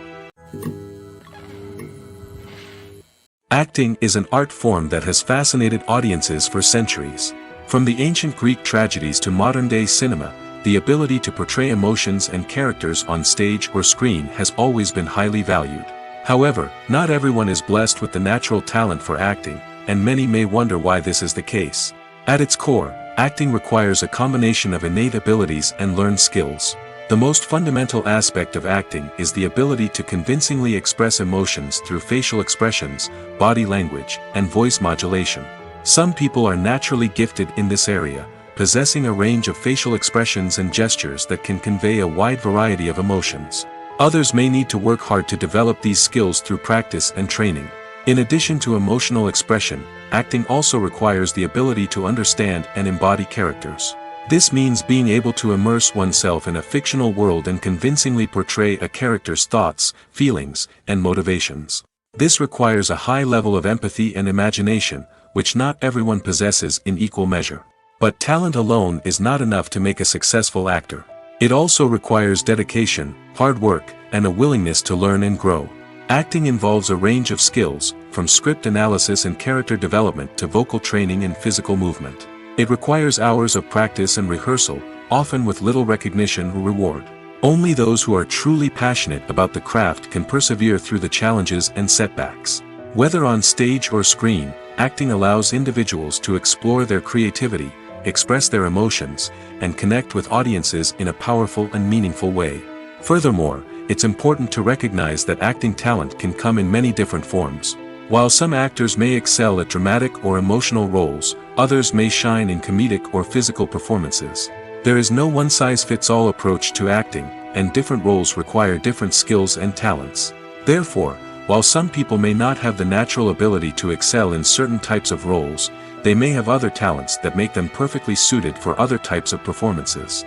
Acting is an art form that has fascinated audiences for centuries. From the ancient Greek tragedies to modern-day cinema, the ability to portray emotions and characters on stage or screen has always been highly valued. However, not everyone is blessed with the natural talent for acting, and many may wonder why this is the case. At its core, acting requires a combination of innate abilities and learned skills. The most fundamental aspect of acting is the ability to convincingly express emotions through facial expressions, body language, and voice modulation. Some people are naturally gifted in this area, possessing a range of facial expressions and gestures that can convey a wide variety of emotions. Others may need to work hard to develop these skills through practice and training. In addition to emotional expression, acting also requires the ability to understand and embody characters. This means being able to immerse oneself in a fictional world and convincingly portray a character's thoughts, feelings, and motivations. This requires a high level of empathy and imagination, which not everyone possesses in equal measure. But talent alone is not enough to make a successful actor. It also requires dedication, hard work, and a willingness to learn and grow. Acting involves a range of skills, from script analysis and character development to vocal training and physical movement. It requires hours of practice and rehearsal, often with little recognition or reward. Only those who are truly passionate about the craft can persevere through the challenges and setbacks. Whether on stage or screen, acting allows individuals to explore their creativity, express their emotions, and connect with audiences in a powerful and meaningful way. Furthermore, it's important to recognize that acting talent can come in many different forms. While some actors may excel at dramatic or emotional roles, others may shine in comedic or physical performances. There is no one-size-fits-all approach to acting, and different roles require different skills and talents. Therefore, while some people may not have the natural ability to excel in certain types of roles, they may have other talents that make them perfectly suited for other types of performances.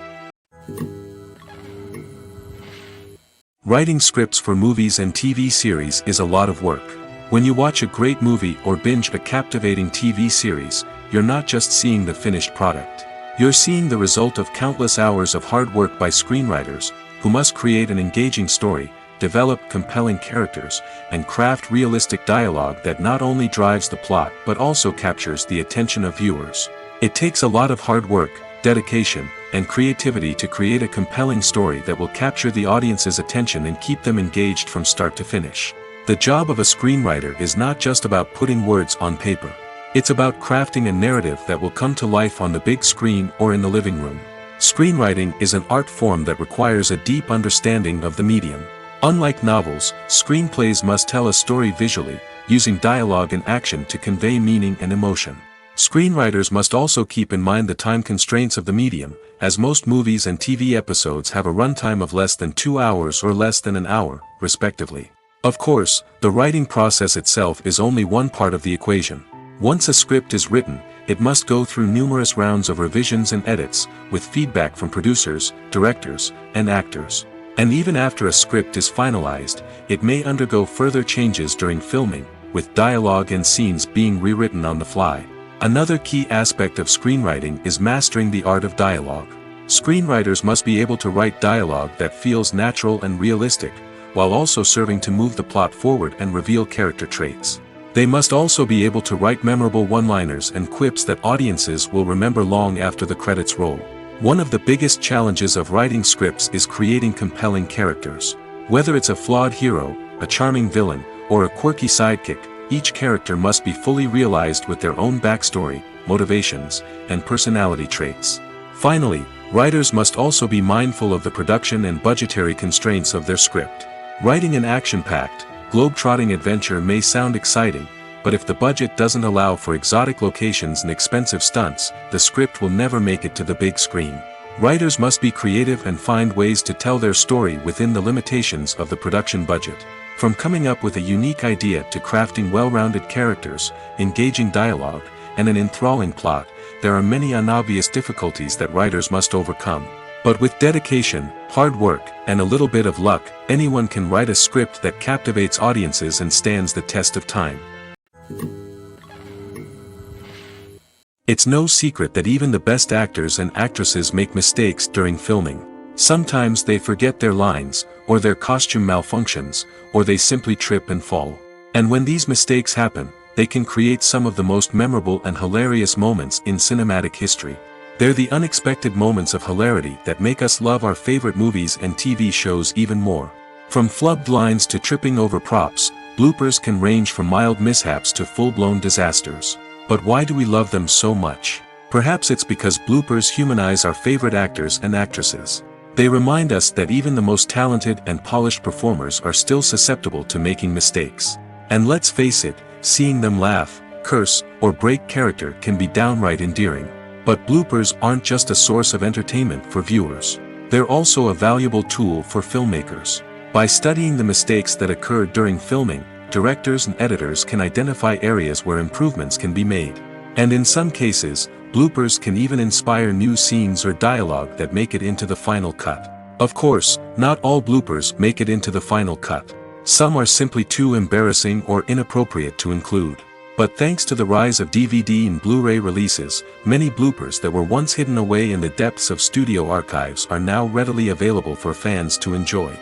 Writing scripts for movies and TV series is a lot of work. When you watch a great movie or binge a captivating TV series, you're not just seeing the finished product. You're seeing the result of countless hours of hard work by screenwriters, who must create an engaging story, develop compelling characters, and craft realistic dialogue that not only drives the plot but also captures the attention of viewers. It takes a lot of hard work, dedication, and creativity to create a compelling story that will capture the audience's attention and keep them engaged from start to finish. The job of a screenwriter is not just about putting words on paper. It's about crafting a narrative that will come to life on the big screen or in the living room. Screenwriting is an art form that requires a deep understanding of the medium. Unlike novels, screenplays must tell a story visually, using dialogue and action to convey meaning and emotion. Screenwriters must also keep in mind the time constraints of the medium, as most movies and TV episodes have a runtime of less than 2 hours or less than an hour, respectively. Of course, the writing process itself is only one part of the equation. Once a script is written, it must go through numerous rounds of revisions and edits, with feedback from producers, directors, and actors. And even after a script is finalized, it may undergo further changes during filming, with dialogue and scenes being rewritten on the fly. Another key aspect of screenwriting is mastering the art of dialogue. Screenwriters must be able to write dialogue that feels natural and realistic, while also serving to move the plot forward and reveal character traits. They must also be able to write memorable one-liners and quips that audiences will remember long after the credits roll. One of the biggest challenges of writing scripts is creating compelling characters. Whether it's a flawed hero, a charming villain, or a quirky sidekick, each character must be fully realized with their own backstory, motivations, and personality traits. Finally, writers must also be mindful of the production and budgetary constraints of their script. Writing an action-packed, globe-trotting adventure may sound exciting, but if the budget doesn't allow for exotic locations and expensive stunts, the script will never make it to the big screen. Writers must be creative and find ways to tell their story within the limitations of the production budget. From coming up with a unique idea to crafting well-rounded characters, engaging dialogue, and an enthralling plot, there are many unobvious difficulties that writers must overcome. But with dedication, hard work, and a little bit of luck, anyone can write a script that captivates audiences and stands the test of time. It's no secret that even the best actors and actresses make mistakes during filming. Sometimes they forget their lines, or their costume malfunctions, or they simply trip and fall. And when these mistakes happen, they can create some of the most memorable and hilarious moments in cinematic history. They're the unexpected moments of hilarity that make us love our favorite movies and TV shows even more. From flubbed lines to tripping over props, bloopers can range from mild mishaps to full-blown disasters. But why do we love them so much? Perhaps it's because bloopers humanize our favorite actors and actresses. They remind us that even the most talented and polished performers are still susceptible to making mistakes. And let's face it, seeing them laugh, curse, or break character can be downright endearing. But bloopers aren't just a source of entertainment for viewers. They're also a valuable tool for filmmakers. By studying the mistakes that occurred during filming, directors and editors can identify areas where improvements can be made. And in some cases, bloopers can even inspire new scenes or dialogue that make it into the final cut. Of course, not all bloopers make it into the final cut. Some are simply too embarrassing or inappropriate to include. But thanks to the rise of DVD and Blu-ray releases, many bloopers that were once hidden away in the depths of studio archives are now readily available for fans to enjoy.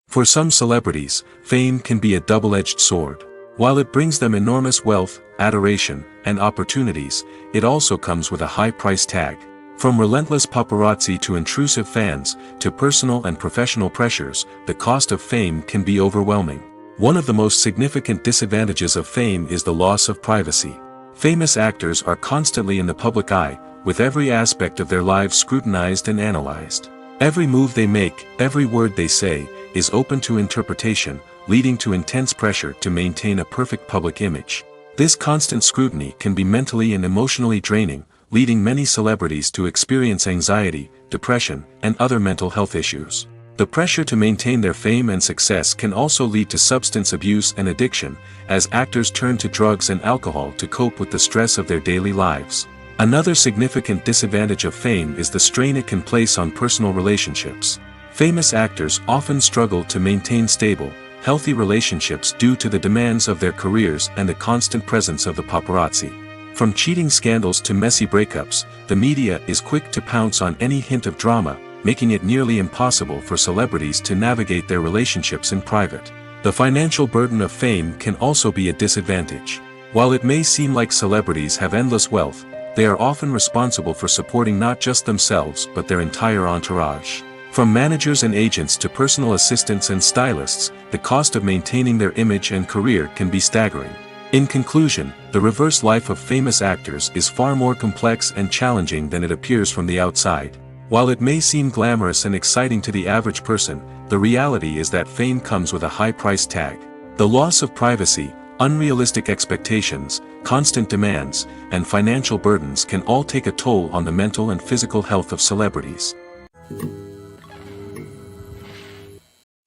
For some celebrities, fame can be a double-edged sword. While it brings them enormous wealth, adoration, and opportunities, it also comes with a high price tag. From relentless paparazzi to intrusive fans, to personal and professional pressures, the cost of fame can be overwhelming. One of the most significant disadvantages of fame is the loss of privacy. Famous actors are constantly in the public eye, with every aspect of their lives scrutinized and analyzed. Every move they make, every word they say, is open to interpretation, leading to intense pressure to maintain a perfect public image. This constant scrutiny can be mentally and emotionally draining, leading many celebrities to experience anxiety, depression, and other mental health issues. The pressure to maintain their fame and success can also lead to substance abuse and addiction, as actors turn to drugs and alcohol to cope with the stress of their daily lives. Another significant disadvantage of fame is the strain it can place on personal relationships. Famous actors often struggle to maintain stable, healthy relationships due to the demands of their careers and the constant presence of the paparazzi. From cheating scandals to messy breakups, the media is quick to pounce on any hint of drama, making it nearly impossible for celebrities to navigate their relationships in private. The financial burden of fame can also be a disadvantage. While it may seem like celebrities have endless wealth, they are often responsible for supporting not just themselves but their entire entourage. From managers and agents to personal assistants and stylists, the cost of maintaining their image and career can be staggering. In conclusion, the reverse life of famous actors is far more complex and challenging than it appears from the outside. While it may seem glamorous and exciting to the average person, the reality is that fame comes with a high price tag. The loss of privacy, unrealistic expectations, constant demands, and financial burdens can all take a toll on the mental and physical health of celebrities.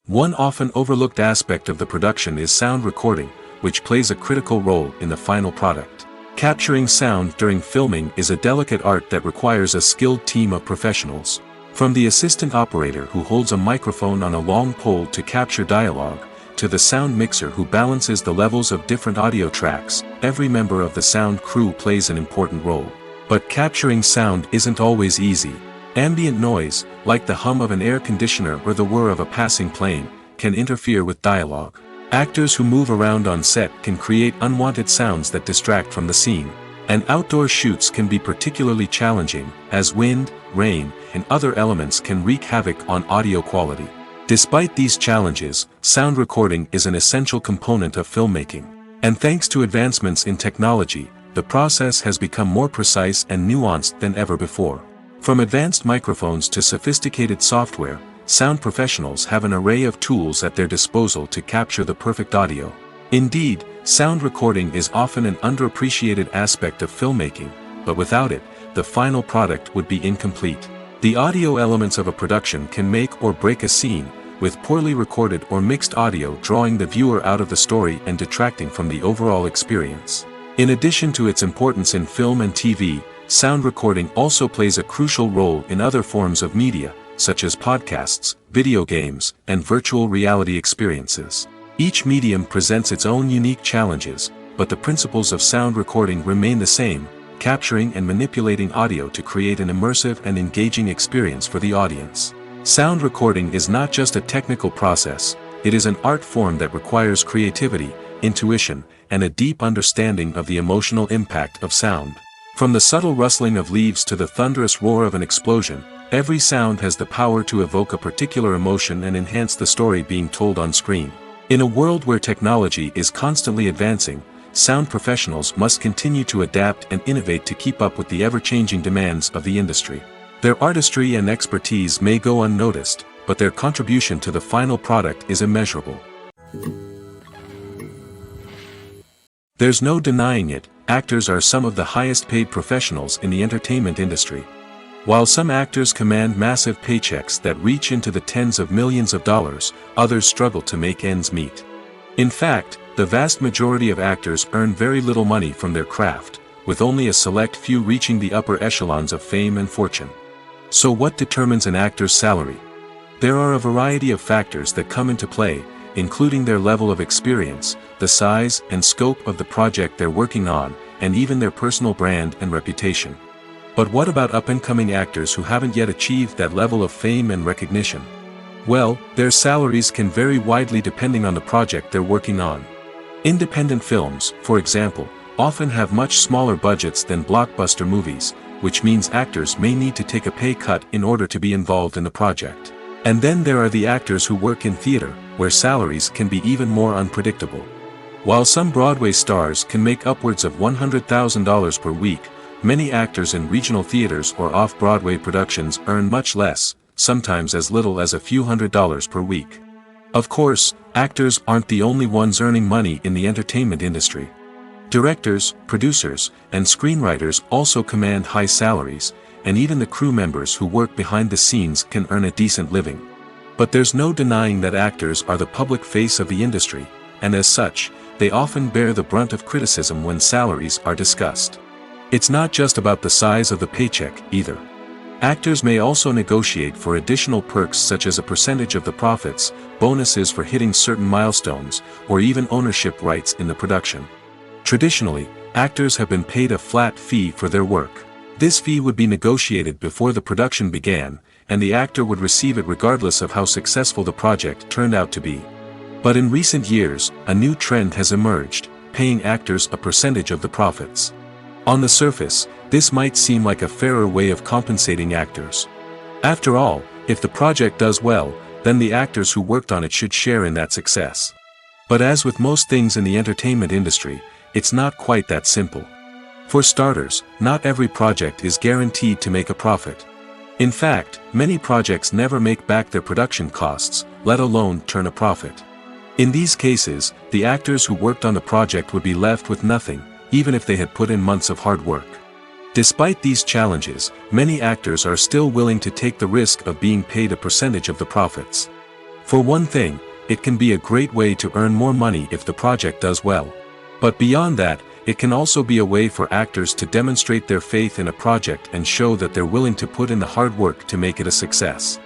One often overlooked aspect of the production is sound recording, which plays a critical role in the final product. Capturing sound during filming is a delicate art that requires a skilled team of professionals. From the assistant operator who holds a microphone on a long pole to capture dialogue, to the sound mixer who balances the levels of different audio tracks, every member of the sound crew plays an important role. But capturing sound isn't always easy. Ambient noise, like the hum of an air conditioner or the whir of a passing plane, can interfere with dialogue. Actors who move around on set can create unwanted sounds that distract from the scene. And outdoor shoots can be particularly challenging, as wind, rain, and other elements can wreak havoc on audio quality. Despite these challenges, sound recording is an essential component of filmmaking. And thanks to advancements in technology, the process has become more precise and nuanced than ever before. From advanced microphones to sophisticated software, sound professionals have an array of tools at their disposal to capture the perfect audio. Indeed, sound recording is often an underappreciated aspect of filmmaking, but without it, the final product would be incomplete. The audio elements of a production can make or break a scene, with poorly recorded or mixed audio drawing the viewer out of the story and detracting from the overall experience. In addition to its importance in film and TV, sound recording also plays a crucial role in other forms of media, such as podcasts, video games, and virtual reality experiences. Each medium presents its own unique challenges, but the principles of sound recording remain the same, capturing and manipulating audio to create an immersive and engaging experience for the audience. Sound recording is not just a technical process, it is an art form that requires creativity, intuition, and a deep understanding of the emotional impact of sound. From the subtle rustling of leaves to the thunderous roar of an explosion, every sound has the power to evoke a particular emotion and enhance the story being told on screen. In a world where technology is constantly advancing, sound professionals must continue to adapt and innovate to keep up with the ever-changing demands of the industry. Their artistry and expertise may go unnoticed, but their contribution to the final product is immeasurable. There's no denying it, actors are some of the highest-paid professionals in the entertainment industry. While some actors command massive paychecks that reach into the tens of millions of dollars, others struggle to make ends meet. In fact, the vast majority of actors earn very little money from their craft, with only a select few reaching the upper echelons of fame and fortune. So what determines an actor's salary? There are a variety of factors that come into play, including their level of experience, the size and scope of the project they're working on, and even their personal brand and reputation. But what about up-and-coming actors who haven't yet achieved that level of fame and recognition? Well, their salaries can vary widely depending on the project they're working on. Independent films, for example, often have much smaller budgets than blockbuster movies, which means actors may need to take a pay cut in order to be involved in the project. And then there are the actors who work in theater, where salaries can be even more unpredictable. While some Broadway stars can make upwards of $100,000 per week, many actors in regional theaters or off-Broadway productions earn much less, sometimes as little as a few $100s per week. Of course, actors aren't the only ones earning money in the entertainment industry. Directors, producers, and screenwriters also command high salaries, and even the crew members who work behind the scenes can earn a decent living. But there's no denying that actors are the public face of the industry, and as such, they often bear the brunt of criticism when salaries are discussed. It's not just about the size of the paycheck, either. Actors may also negotiate for additional perks such as a percentage of the profits, bonuses for hitting certain milestones, or even ownership rights in the production. Traditionally, actors have been paid a flat fee for their work. This fee would be negotiated before the production began, and the actor would receive it regardless of how successful the project turned out to be. But in recent years, a new trend has emerged, paying actors a percentage of the profits. On the surface, this might seem like a fairer way of compensating actors. After all, if the project does well, then the actors who worked on it should share in that success. But as with most things in the entertainment industry, it's not quite that simple. For starters, not every project is guaranteed to make a profit. In fact, many projects never make back their production costs, let alone turn a profit. In these cases, the actors who worked on the project would be left with nothing, even if they had put in months of hard work. Despite these challenges, many actors are still willing to take the risk of being paid a percentage of the profits. For one thing, it can be a great way to earn more money if the project does well. But beyond that, it can also be a way for actors to demonstrate their faith in a project and show that they're willing to put in the hard work to make it a success.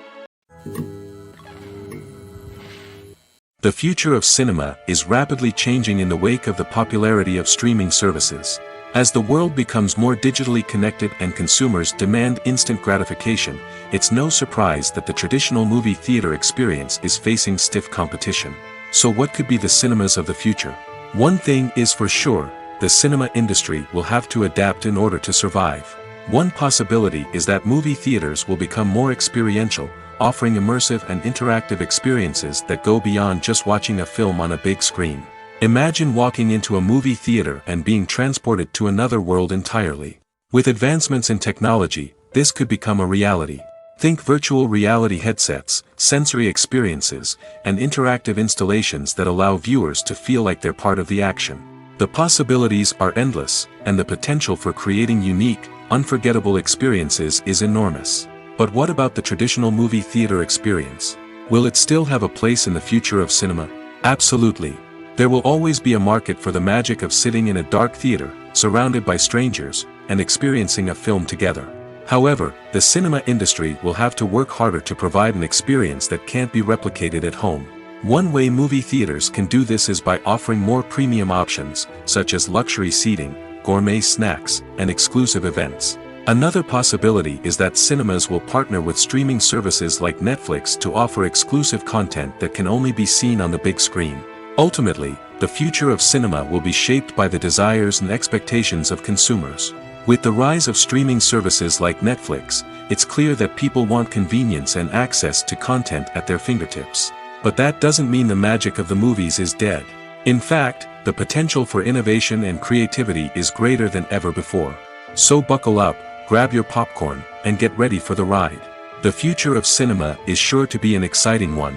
The future of cinema is rapidly changing in the wake of the popularity of streaming services. As the world becomes more digitally connected and consumers demand instant gratification, it's no surprise that the traditional movie theater experience is facing stiff competition. So what could be the cinemas of the future? One thing is for sure, the cinema industry will have to adapt in order to survive. One possibility is that movie theaters will become more experiential, offering immersive and interactive experiences that go beyond just watching a film on a big screen. Imagine walking into a movie theater and being transported to another world entirely. With advancements in technology, this could become a reality. Think virtual reality headsets, sensory experiences, and interactive installations that allow viewers to feel like they're part of the action. The possibilities are endless, and the potential for creating unique, unforgettable experiences is enormous. But what about the traditional movie theater experience? Will it still have a place in the future of cinema? Absolutely. There will always be a market for the magic of sitting in a dark theater, surrounded by strangers, and experiencing a film together. However, the cinema industry will have to work harder to provide an experience that can't be replicated at home. One way movie theaters can do this is by offering more premium options, such as luxury seating, gourmet snacks, and exclusive events. Another possibility is that cinemas will partner with streaming services like Netflix to offer exclusive content that can only be seen on the big screen. Ultimately, the future of cinema will be shaped by the desires and expectations of consumers. With the rise of streaming services like Netflix, it's clear that people want convenience and access to content at their fingertips. But that doesn't mean the magic of the movies is dead. In fact, the The potential for innovation and creativity is greater than ever before. So buckle up, grab your popcorn, and get ready for the ride. The future of cinema is sure to be an exciting one.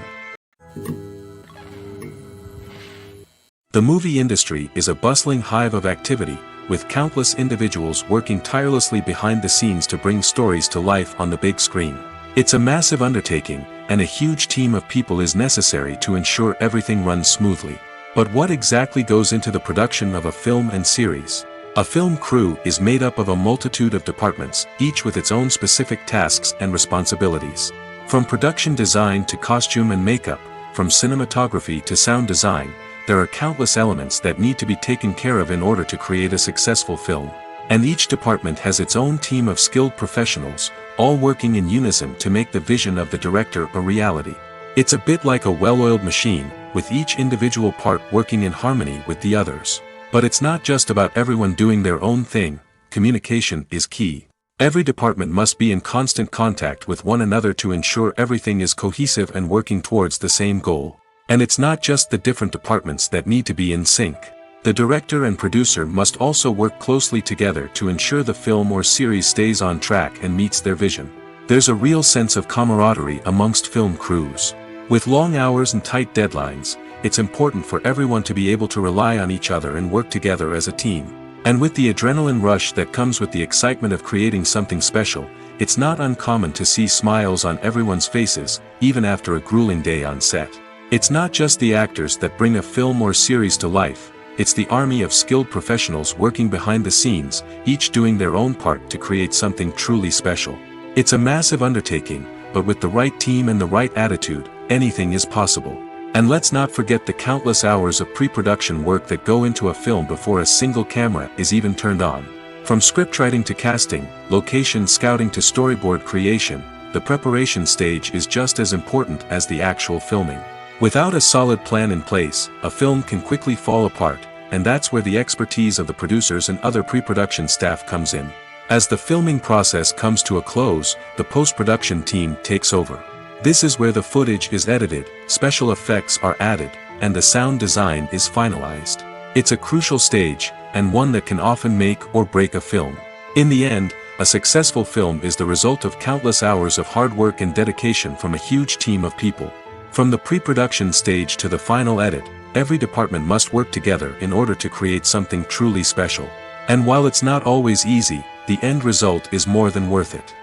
The movie industry is a bustling hive of activity, with countless individuals working tirelessly behind the scenes to bring stories to life on the big screen. It's a massive undertaking, and a huge team of people is necessary to ensure everything runs smoothly. But what exactly goes into the production of a film and series? A film crew is made up of a multitude of departments, each with its own specific tasks and responsibilities. From production design to costume and makeup, from cinematography to sound design, there are countless elements that need to be taken care of in order to create a successful film. And each department has its own team of skilled professionals, all working in unison to make the vision of the director a reality. It's a bit like a well-oiled machine, with each individual part working in harmony with the others. But it's not just about everyone doing their own thing. Communication is key. Every department must be in constant contact with one another to ensure everything is cohesive and working towards the same goal. And it's not just the different departments that need to be in sync. The director and producer must also work closely together to ensure the film or series stays on track and meets their vision. There's a real sense of camaraderie amongst film crews. With long hours and tight deadlines, it's important for everyone to be able to rely on each other and work together as a team. And with the adrenaline rush that comes with the excitement of creating something special, it's not uncommon to see smiles on everyone's faces, even after a grueling day on set. It's not just the actors that bring a film or series to life, it's the army of skilled professionals working behind the scenes, each doing their own part to create something truly special. It's a massive undertaking, but with the right team and the right attitude, anything is possible. And let's not forget the countless hours of pre-production work that go into a film before a single camera is even turned on. From scriptwriting to casting, location scouting to storyboard creation, the preparation stage is just as important as the actual filming. Without a solid plan in place, a film can quickly fall apart, and that's where the expertise of the producers and other pre-production staff comes in. As the filming process comes to a close, the post-production team takes over. This is where the footage is edited, special effects are added, and the sound design is finalized. It's a crucial stage, and one that can often make or break a film. In the end, a successful film is the result of countless hours of hard work and dedication from a huge team of people. From the pre-production stage to the final edit, every department must work together in order to create something truly special. And while it's not always easy, the end result is more than worth it.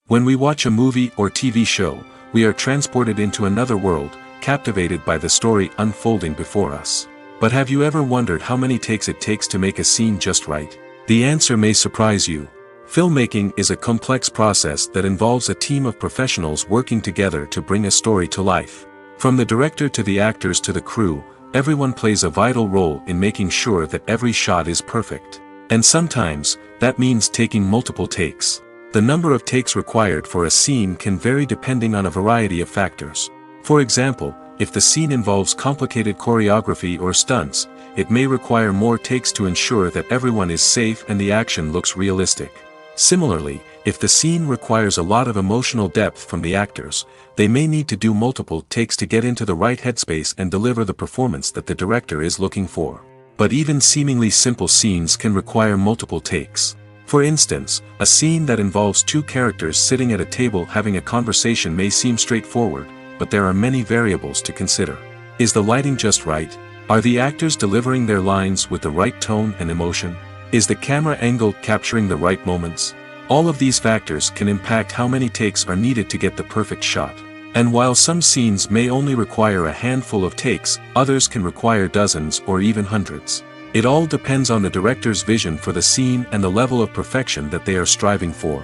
When we watch a movie or TV show, we are transported into another world, captivated by the story unfolding before us. But have you ever wondered how many takes it takes to make a scene just right? The answer may surprise you. Filmmaking is a complex process that involves a team of professionals working together to bring a story to life. From the director to the actors to the crew, everyone plays a vital role in making sure that every shot is perfect. And sometimes, that means taking multiple takes. The number of takes required for a scene can vary depending on a variety of factors. For example, if the scene involves complicated choreography or stunts, it may require more takes to ensure that everyone is safe and the action looks realistic. Similarly, if the scene requires a lot of emotional depth from the actors, they may need to do multiple takes to get into the right headspace and deliver the performance that the director is looking for. But even seemingly simple scenes can require multiple takes. For instance, a scene that involves two characters sitting at a table having a conversation may seem straightforward, but there are many variables to consider. Is the lighting just right? Are the actors delivering their lines with the right tone and emotion? Is the camera angle capturing the right moments? All of these factors can impact how many takes are needed to get the perfect shot. And while some scenes may only require a handful of takes, others can require dozens or even hundreds. It all depends on the director's vision for the scene and the level of perfection that they are striving for.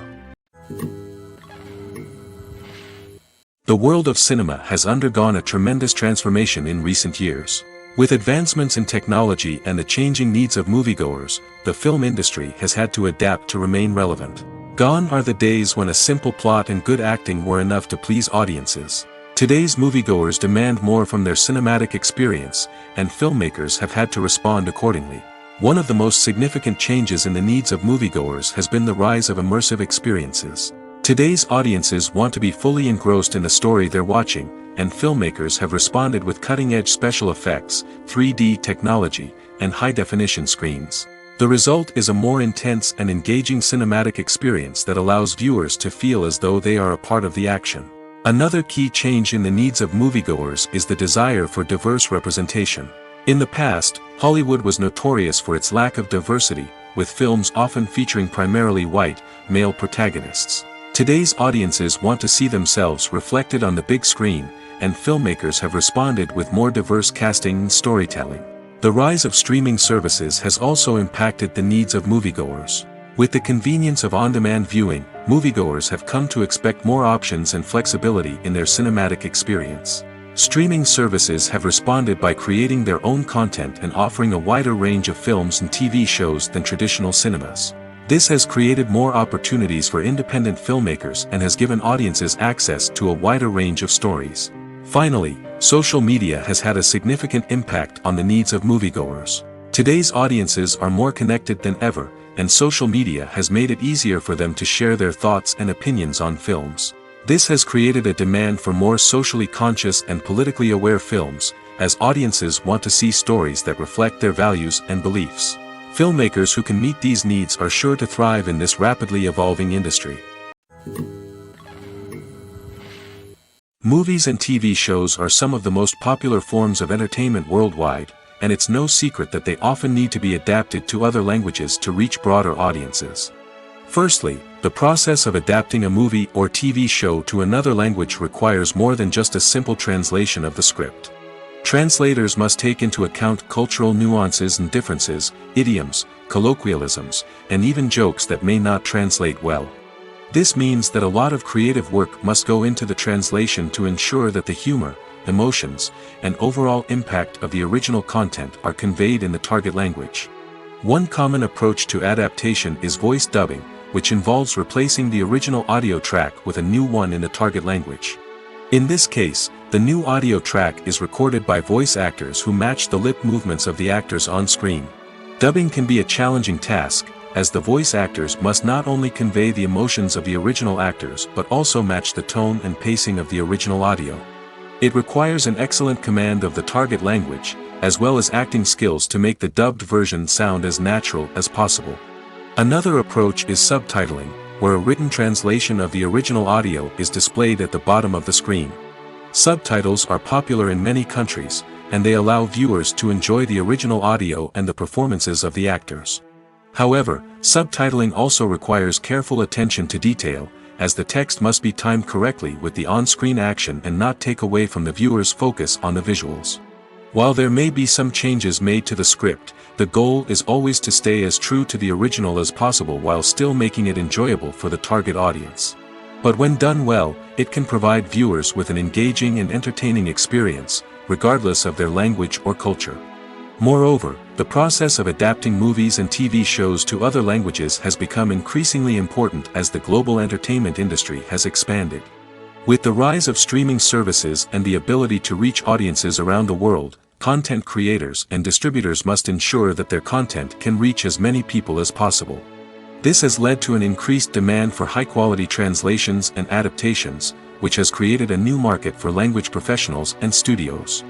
The world of cinema has undergone a tremendous transformation in recent years. With advancements in technology and the changing needs of moviegoers, the film industry has had to adapt to remain relevant. Gone are the days when a simple plot and good acting were enough to please audiences. Today's moviegoers demand more from their cinematic experience, and filmmakers have had to respond accordingly. One of the most significant changes in the needs of moviegoers has been the rise of immersive experiences. Today's audiences want to be fully engrossed in the story they're watching, and filmmakers have responded with cutting-edge special effects, 3D technology, and high-definition screens. The result is a more intense and engaging cinematic experience that allows viewers to feel as though they are a part of the action. Another key change in the needs of moviegoers is the desire for diverse representation. In the past, Hollywood was notorious for its lack of diversity, with films often featuring primarily white, male protagonists. Today's audiences want to see themselves reflected on the big screen, and filmmakers have responded with more diverse casting and storytelling. The rise of streaming services has also impacted the needs of moviegoers. With the convenience of on-demand viewing, moviegoers have come to expect more options and flexibility in their cinematic experience. Streaming services have responded by creating their own content and offering a wider range of films and TV shows than traditional cinemas. This has created more opportunities for independent filmmakers and has given audiences access to a wider range of stories. Finally, social media has had a significant impact on the needs of moviegoers. Today's audiences are more connected than ever, and social media has made it easier for them to share their thoughts and opinions on films. This has created a demand for more socially conscious and politically aware films, as audiences want to see stories that reflect their values and beliefs. Filmmakers who can meet these needs are sure to thrive in this rapidly evolving industry. Movies and TV shows are some of the most popular forms of entertainment worldwide, and it's no secret that they often need to be adapted to other languages to reach broader audiences. Firstly, the process of adapting a movie or TV show to another language requires more than just a simple translation of the script. Translators must take into account cultural nuances and differences, idioms, colloquialisms, and even jokes that may not translate well. This means that a lot of creative work must go into the translation to ensure that the humor, emotions, and overall impact of the original content are conveyed in the target language. One common approach to adaptation is voice dubbing, which involves replacing the original audio track with a new one in the target language. In this case, the new audio track is recorded by voice actors who match the lip movements of the actors on screen. Dubbing can be a challenging task, as the voice actors must not only convey the emotions of the original actors but also match the tone and pacing of the original audio. It requires an excellent command of the target language, as well as acting skills to make the dubbed version sound as natural as possible. Another approach is subtitling, where a written translation of the original audio is displayed at the bottom of the screen. Subtitles are popular in many countries, and they allow viewers to enjoy the original audio and the performances of the actors. However, subtitling also requires careful attention to detail, as the text must be timed correctly with the on-screen action and not take away from the viewer's focus on the visuals. While there may be some changes made to the script, the goal is always to stay as true to the original as possible while still making it enjoyable for the target audience. But when done well, it can provide viewers with an engaging and entertaining experience, regardless of their language or culture. Moreover, the process of adapting movies and TV shows to other languages has become increasingly important as the global entertainment industry has expanded. With the rise of streaming services and the ability to reach audiences around the world, content creators and distributors must ensure that their content can reach as many people as possible. This has led to an increased demand for high-quality translations and adaptations, which has created a new market for language professionals and studios.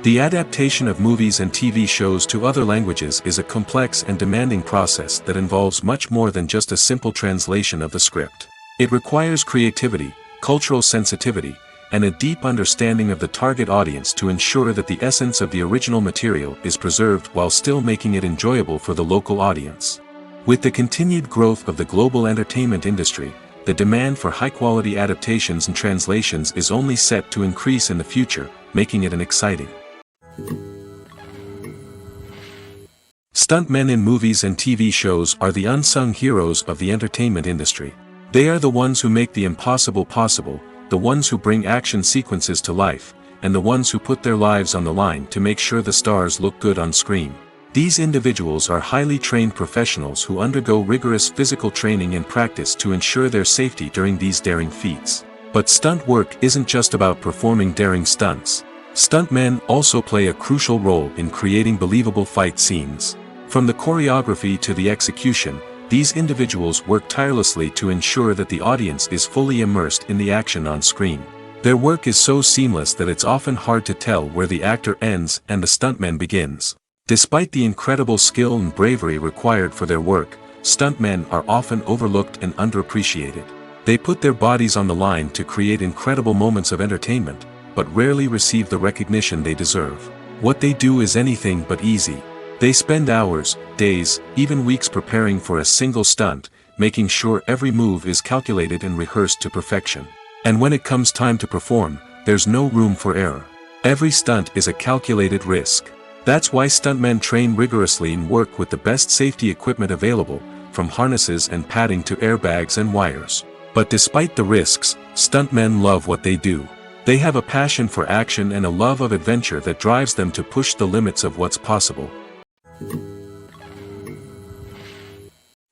The adaptation of movies and TV shows to other languages is a complex and demanding process that involves much more than just a simple translation of the script. It requires creativity, cultural sensitivity, and a deep understanding of the target audience to ensure that the essence of the original material is preserved while still making it enjoyable for the local audience. With the continued growth of the global entertainment industry, the demand for high-quality adaptations and translations is only set to increase in the future, making it an exciting. Stuntmen in movies and TV shows are the unsung heroes of the entertainment industry. They are the ones who make the impossible possible, the ones who bring action sequences to life, and the ones who put their lives on the line to make sure the stars look good on screen. These individuals are highly trained professionals who undergo rigorous physical training and practice to ensure their safety during these daring feats. But stunt work isn't just about performing daring stunts. Stuntmen also play a crucial role in creating believable fight scenes. From the choreography to the execution, these individuals work tirelessly to ensure that the audience is fully immersed in the action on screen. Their work is so seamless that it's often hard to tell where the actor ends and the stuntman begins. Despite the incredible skill and bravery required for their work, stuntmen are often overlooked and underappreciated. They put their bodies on the line to create incredible moments of entertainment, but rarely receive the recognition they deserve. What they do is anything but easy. They spend hours, days, even weeks preparing for a single stunt, making sure every move is calculated and rehearsed to perfection. And when it comes time to perform, there's no room for error. Every stunt is a calculated risk. That's why stuntmen train rigorously and work with the best safety equipment available, from harnesses and padding to airbags and wires. But despite the risks, stuntmen love what they do. They have a passion for action and a love of adventure that drives them to push the limits of what's possible.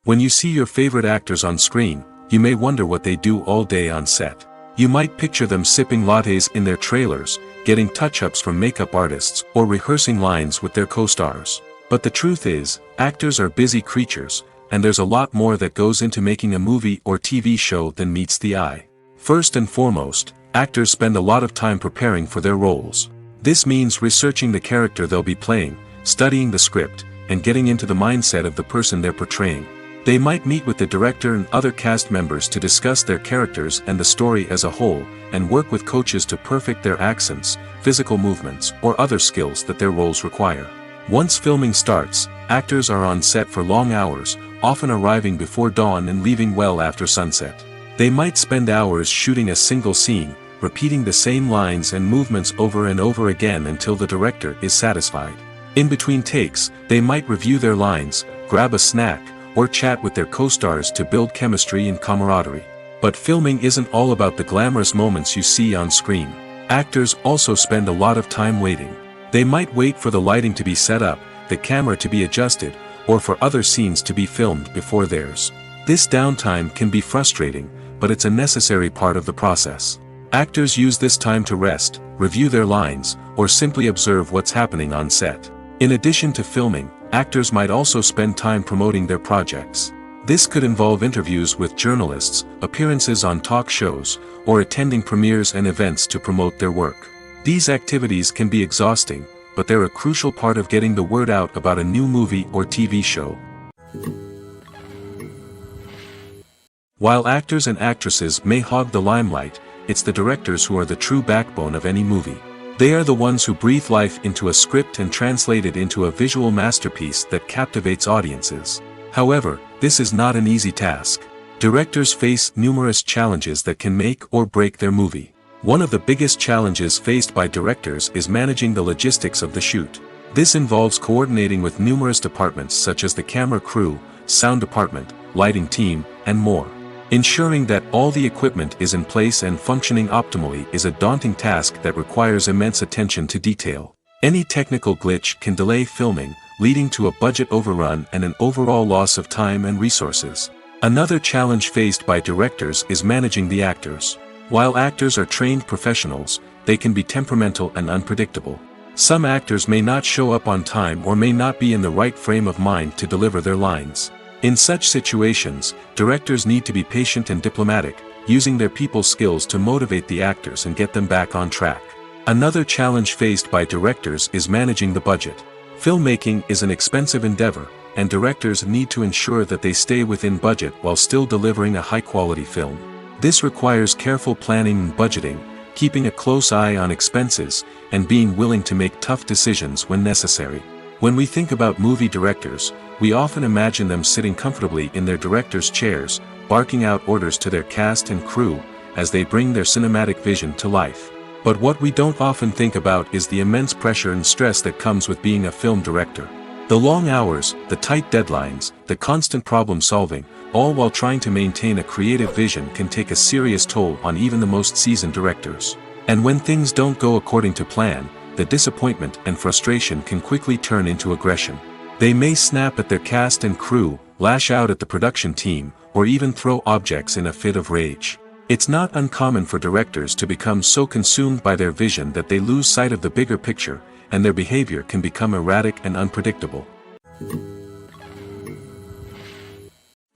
When you see your favorite actors on screen, you may wonder what they do all day on set. You might picture them sipping lattes in their trailers, getting touch-ups from makeup artists, or rehearsing lines with their co-stars. But the truth is, actors are busy creatures, and there's a lot more that goes into making a movie or TV show than meets the eye. First and foremost, actors spend a lot of time preparing for their roles. This means researching the character they'll be playing, studying the script, and getting into the mindset of the person they're portraying. They might meet with the director and other cast members to discuss their characters and the story as a whole, and work with coaches to perfect their accents, physical movements, or other skills that their roles require. Once filming starts, actors are on set for long hours, often arriving before dawn and leaving well after sunset. They might spend hours shooting a single scene, repeating the same lines and movements over and over again until the director is satisfied. In between takes, they might review their lines, grab a snack, or chat with their co-stars to build chemistry and camaraderie. But filming isn't all about the glamorous moments you see on screen. Actors also spend a lot of time waiting. They might wait for the lighting to be set up, the camera to be adjusted, or for other scenes to be filmed before theirs. This downtime can be frustrating, but it's a necessary part of the process. Actors use this time to rest, review their lines, or simply observe what's happening on set. In addition to filming, actors might also spend time promoting their projects. This could involve interviews with journalists, appearances on talk shows, or attending premieres and events to promote their work. These activities can be exhausting, but they're a crucial part of getting the word out about a new movie or TV show. While actors and actresses may hog the limelight, it's the directors who are the true backbone of any movie. They are the ones who breathe life into a script and translate it into a visual masterpiece that captivates audiences. However, this is not an easy task. Directors face numerous challenges that can make or break their movie. One of the biggest challenges faced by directors is managing the logistics of the shoot. This involves coordinating with numerous departments such as the camera crew, sound department, lighting team, and more. Ensuring that all the equipment is in place and functioning optimally is a daunting task that requires immense attention to detail. Any technical glitch can delay filming, leading to a budget overrun and an overall loss of time and resources. Another challenge faced by directors is managing the actors. While actors are trained professionals, they can be temperamental and unpredictable. Some actors may not show up on time or may not be in the right frame of mind to deliver their lines. In such situations, directors need to be patient and diplomatic, using their people skills to motivate the actors and get them back on track. Another challenge faced by directors is managing the budget. Filmmaking is an expensive endeavor, and directors need to ensure that they stay within budget while still delivering a high-quality film. This requires careful planning and budgeting, keeping a close eye on expenses, and being willing to make tough decisions when necessary. When we think about movie directors, we often imagine them sitting comfortably in their director's chairs, barking out orders to their cast and crew, as they bring their cinematic vision to life. But what we don't often think about is the immense pressure and stress that comes with being a film director. The long hours, the tight deadlines, the constant problem solving, all while trying to maintain a creative vision can take a serious toll on even the most seasoned directors. And when things don't go according to plan, the disappointment and frustration can quickly turn into aggression. They may snap at their cast and crew, lash out at the production team, or even throw objects in a fit of rage. It's not uncommon for directors to become so consumed by their vision that they lose sight of the bigger picture, and their behavior can become erratic and unpredictable.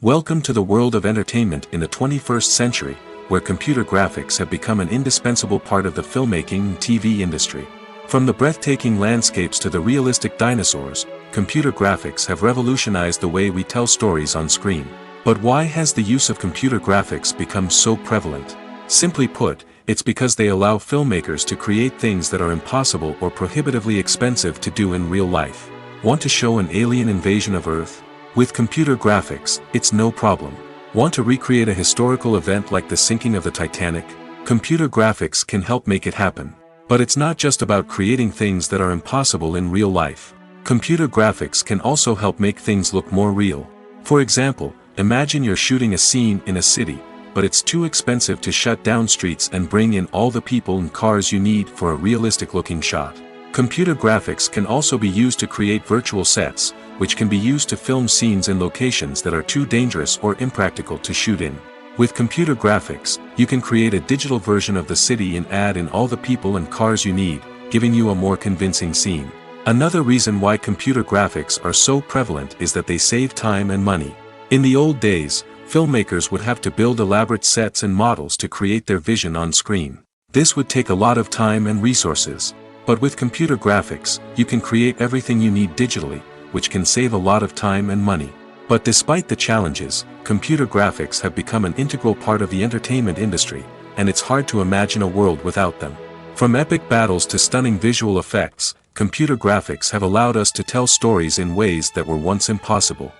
Welcome to the world of entertainment in the 21st century, where computer graphics have become an indispensable part of the filmmaking and TV industry. From the breathtaking landscapes to the realistic dinosaurs, computer graphics have revolutionized the way we tell stories on screen. But why has the use of computer graphics become so prevalent? Simply put, it's because they allow filmmakers to create things that are impossible or prohibitively expensive to do in real life. Want to show an alien invasion of Earth? With computer graphics, it's no problem. Want to recreate a historical event like the sinking of the Titanic? Computer graphics can help make it happen. But it's not just about creating things that are impossible in real life. Computer graphics can also help make things look more real. For example, imagine you're shooting a scene in a city, but it's too expensive to shut down streets and bring in all the people and cars you need for a realistic-looking shot. Computer graphics can also be used to create virtual sets, which can be used to film scenes in locations that are too dangerous or impractical to shoot in. With computer graphics, you can create a digital version of the city and add in all the people and cars you need, giving you a more convincing scene. Another reason why computer graphics are so prevalent is that they save time and money. In the old days, filmmakers would have to build elaborate sets and models to create their vision on screen. This would take a lot of time and resources. But with computer graphics, you can create everything you need digitally, which can save a lot of time and money. But despite the challenges, computer graphics have become an integral part of the entertainment industry, and it's hard to imagine a world without them. From epic battles to stunning visual effects, computer graphics have allowed us to tell stories in ways that were once impossible.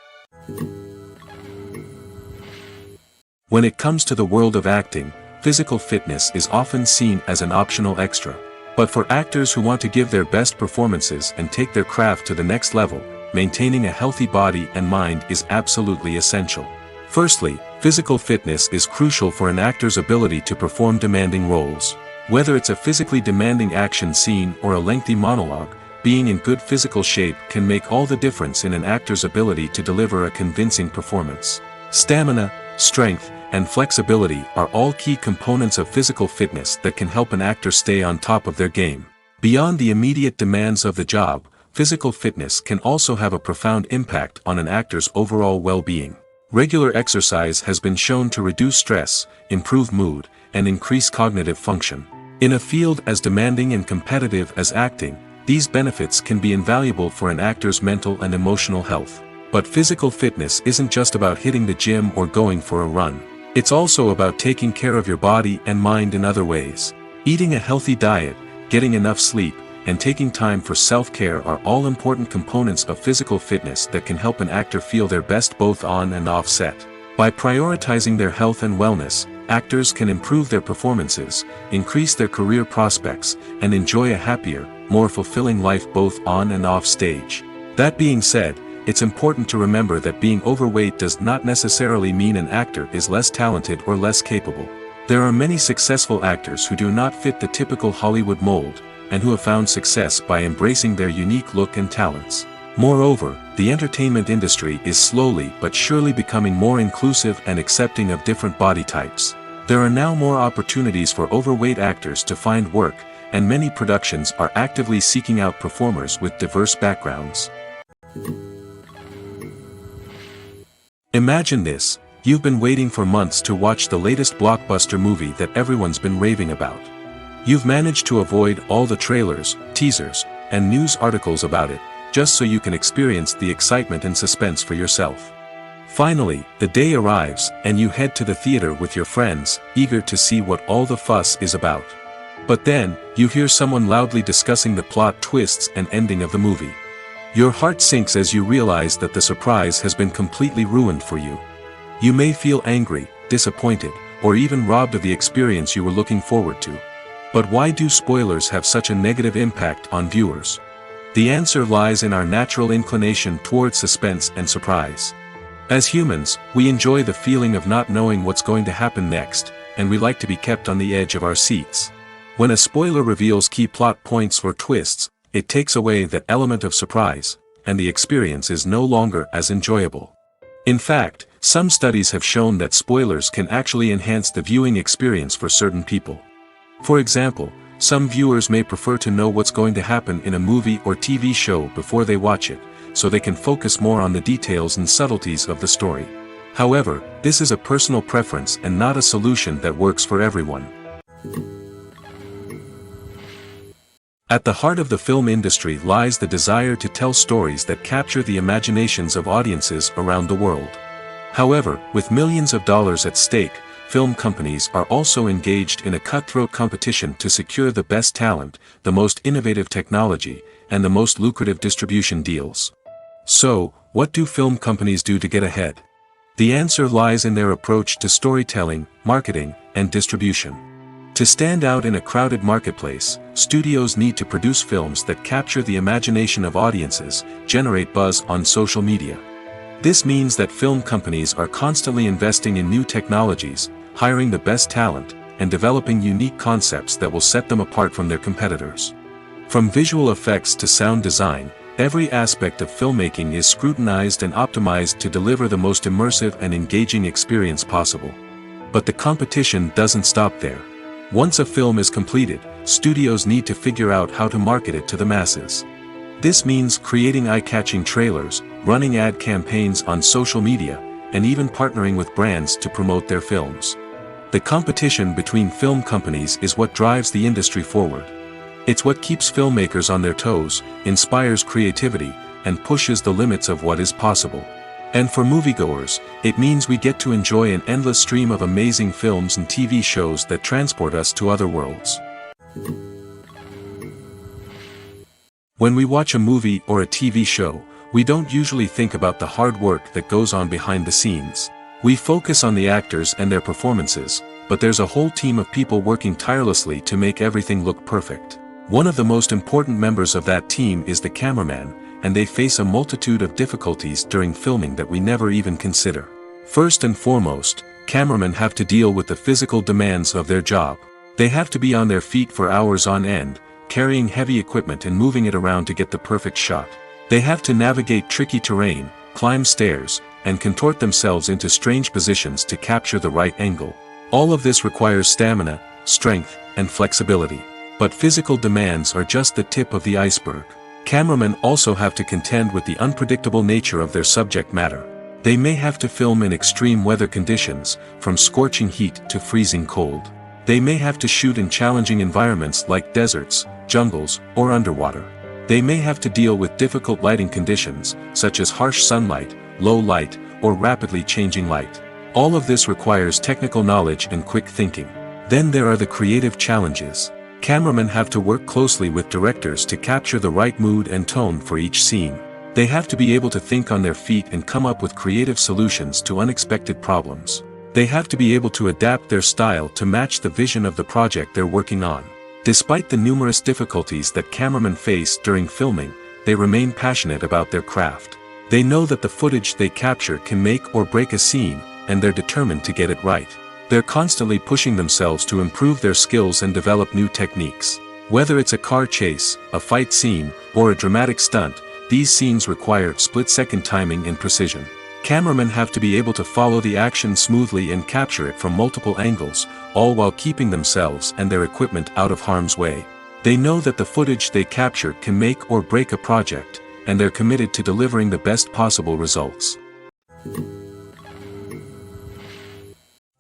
When it comes to the world of acting, physical fitness is often seen as an optional extra. But for actors who want to give their best performances and take their craft to the next level, maintaining a healthy body and mind is absolutely essential. Firstly, physical fitness is crucial for an actor's ability to perform demanding roles. Whether it's a physically demanding action scene or a lengthy monologue, being in good physical shape can make all the difference in an actor's ability to deliver a convincing performance. Stamina, strength, and flexibility are all key components of physical fitness that can help an actor stay on top of their game. Beyond the immediate demands of the job, physical fitness can also have a profound impact on an actor's overall well-being. Regular exercise has been shown to reduce stress, improve mood, and increase cognitive function. In a field as demanding and competitive as acting, these benefits can be invaluable for an actor's mental and emotional health. But physical fitness isn't just about hitting the gym or going for a run. It's also about taking care of your body and mind in other ways. Eating a healthy diet, getting enough sleep, and taking time for self-care are all important components of physical fitness that can help an actor feel their best both on and off set. By prioritizing their health and wellness, actors can improve their performances, increase their career prospects, and enjoy a happier, more fulfilling life both on and off stage. That being said, it's important to remember that being overweight does not necessarily mean an actor is less talented or less capable. There are many successful actors who do not fit the typical Hollywood mold, and who have found success by embracing their unique look and talents. Moreover, the entertainment industry is slowly but surely becoming more inclusive and accepting of different body types. There are now more opportunities for overweight actors to find work, and many productions are actively seeking out performers with diverse backgrounds. Imagine this: you've been waiting for months to watch the latest blockbuster movie that everyone's been raving about. You've managed to avoid all the trailers, teasers, and news articles about it, just so you can experience the excitement and suspense for yourself. Finally, the day arrives, and you head to the theater with your friends, eager to see what all the fuss is about. But then, you hear someone loudly discussing the plot twists and ending of the movie. Your heart sinks as you realize that the surprise has been completely ruined for you. You may feel angry, disappointed, or even robbed of the experience you were looking forward to. But why do spoilers have such a negative impact on viewers? The answer lies in our natural inclination toward suspense and surprise. As humans, we enjoy the feeling of not knowing what's going to happen next, and we like to be kept on the edge of our seats. When a spoiler reveals key plot points or twists, it takes away that element of surprise, and the experience is no longer as enjoyable. In fact, some studies have shown that spoilers can actually enhance the viewing experience for certain people. For example, some viewers may prefer to know what's going to happen in a movie or TV show before they watch it, so they can focus more on the details and subtleties of the story. However, this is a personal preference and not a solution that works for everyone. At the heart of the film industry lies the desire to tell stories that capture the imaginations of audiences around the world. However, with millions of dollars at stake, film companies are also engaged in a cutthroat competition to secure the best talent, the most innovative technology, and the most lucrative distribution deals. So, what do film companies do to get ahead? The answer lies in their approach to storytelling, marketing, and distribution. To stand out in a crowded marketplace, studios need to produce films that capture the imagination of audiences, generate buzz on social media. This means that film companies are constantly investing in new technologies, hiring the best talent, and developing unique concepts that will set them apart from their competitors. From visual effects to sound design, every aspect of filmmaking is scrutinized and optimized to deliver the most immersive and engaging experience possible. But the competition doesn't stop there. Once a film is completed, studios need to figure out how to market it to the masses. This means creating eye-catching trailers, running ad campaigns on social media, and even partnering with brands to promote their films. The competition between film companies is what drives the industry forward. It's what keeps filmmakers on their toes, inspires creativity, and pushes the limits of what is possible. And for moviegoers, it means we get to enjoy an endless stream of amazing films and TV shows that transport us to other worlds. When we watch a movie or a TV show, we don't usually think about the hard work that goes on behind the scenes. We focus on the actors and their performances, but there's a whole team of people working tirelessly to make everything look perfect. One of the most important members of that team is the cameraman, and they face a multitude of difficulties during filming that we never even consider. First and foremost, cameramen have to deal with the physical demands of their job. They have to be on their feet for hours on end, carrying heavy equipment and moving it around to get the perfect shot. They have to navigate tricky terrain, climb stairs, and contort themselves into strange positions to capture the right angle. All of this requires stamina, strength, and flexibility. But physical demands are just the tip of the iceberg. Cameramen also have to contend with the unpredictable nature of their subject matter. They may have to film in extreme weather conditions, from scorching heat to freezing cold. They may have to shoot in challenging environments like deserts, jungles, or underwater. They may have to deal with difficult lighting conditions, such as harsh sunlight, low light, or rapidly changing light. All of this requires technical knowledge and quick thinking. Then there are the creative challenges. Cameramen have to work closely with directors to capture the right mood and tone for each scene. They have to be able to think on their feet and come up with creative solutions to unexpected problems. They have to be able to adapt their style to match the vision of the project they're working on. Despite the numerous difficulties that cameramen face during filming, they remain passionate about their craft. They know that the footage they capture can make or break a scene, and they're determined to get it right. They're constantly pushing themselves to improve their skills and develop new techniques. Whether it's a car chase, a fight scene, or a dramatic stunt, these scenes require split-second timing and precision. Cameramen have to be able to follow the action smoothly and capture it from multiple angles, all while keeping themselves and their equipment out of harm's way. They know that the footage they capture can make or break a project, and they're committed to delivering the best possible results.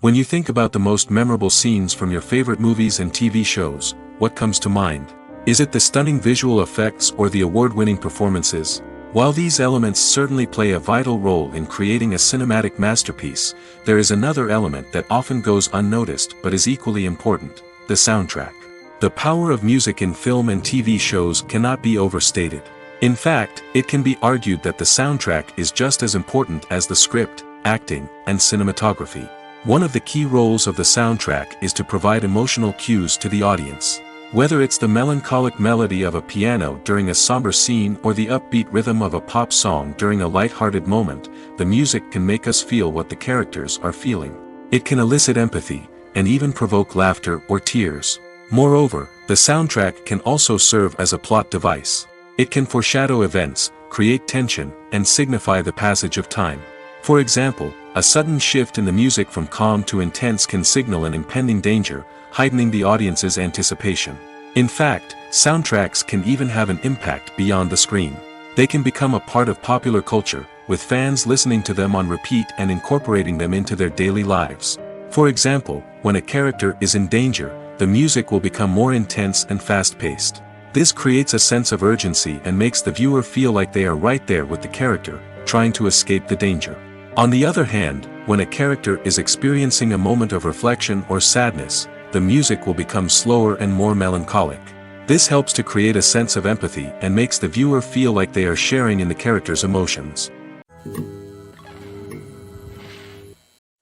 When you think about the most memorable scenes from your favorite movies and TV shows, what comes to mind? Is it the stunning visual effects or the award-winning performances? While these elements certainly play a vital role in creating a cinematic masterpiece, there is another element that often goes unnoticed but is equally important: the soundtrack. The power of music in film and TV shows cannot be overstated. In fact, it can be argued that the soundtrack is just as important as the script, acting, and cinematography. One of the key roles of the soundtrack is to provide emotional cues to the audience. Whether it's the melancholic melody of a piano during a somber scene or the upbeat rhythm of a pop song during a light-hearted moment, the music can make us feel what the characters are feeling. It can elicit empathy, and even provoke laughter or tears. Moreover, the soundtrack can also serve as a plot device. It can foreshadow events, create tension, and signify the passage of time. For example, a sudden shift in the music from calm to intense can signal an impending danger, heightening the audience's anticipation. In fact, soundtracks can even have an impact beyond the screen. They can become a part of popular culture, with fans listening to them on repeat and incorporating them into their daily lives. For example, when a character is in danger, the music will become more intense and fast-paced. This creates a sense of urgency and makes the viewer feel like they are right there with the character, trying to escape the danger. On the other hand, when a character is experiencing a moment of reflection or sadness, the music will become slower and more melancholic. This helps to create a sense of empathy and makes the viewer feel like they are sharing in the character's emotions.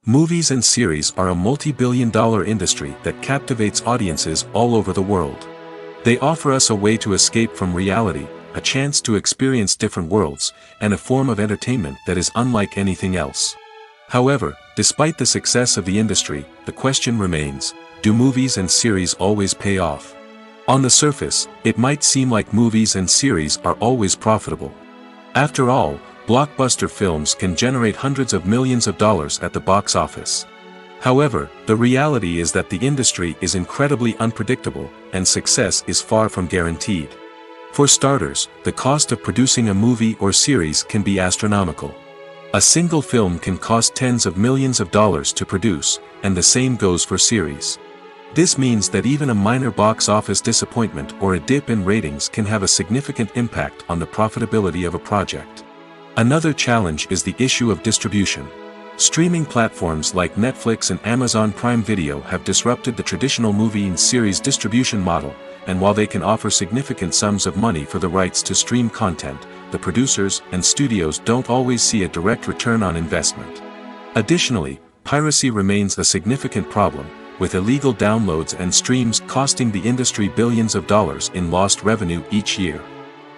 Movies and series are a multi-billion-dollar industry that captivates audiences all over the world. They offer us a way to escape from reality, a chance to experience different worlds, and a form of entertainment that is unlike anything else. However, despite the success of the industry, the question remains, do movies and series always pay off? On the surface, it might seem like movies and series are always profitable. After all, blockbuster films can generate hundreds of millions of dollars at the box office. However, the reality is that the industry is incredibly unpredictable, and success is far from guaranteed. For starters, the cost of producing a movie or series can be astronomical. A single film can cost tens of millions of dollars to produce, and the same goes for series. This means that even a minor box office disappointment or a dip in ratings can have a significant impact on the profitability of a project. Another challenge is the issue of distribution. Streaming platforms like Netflix and Amazon Prime Video have disrupted the traditional movie and series distribution model, and while they can offer significant sums of money for the rights to stream content, the producers and studios don't always see a direct return on investment. Additionally, piracy remains a significant problem, with illegal downloads and streams costing the industry billions of dollars in lost revenue each year.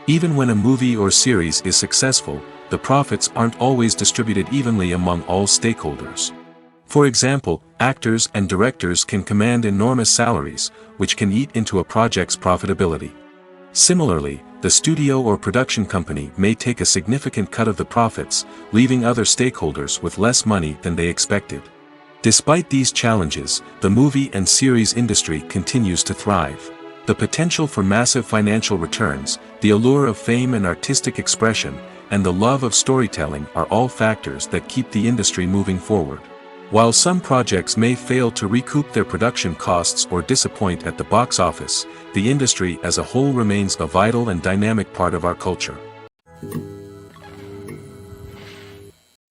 Even when a movie or series is successful, the profits aren't always distributed evenly among all stakeholders. For example, actors and directors can command enormous salaries, which can eat into a project's profitability. Similarly, the studio or production company may take a significant cut of the profits, leaving other stakeholders with less money than they expected. Despite these challenges, the movie and series industry continues to thrive. The potential for massive financial returns, the allure of fame and artistic expression, and the love of storytelling are all factors that keep the industry moving forward. While some projects may fail to recoup their production costs or disappoint at the box office, the industry as a whole remains a vital and dynamic part of our culture.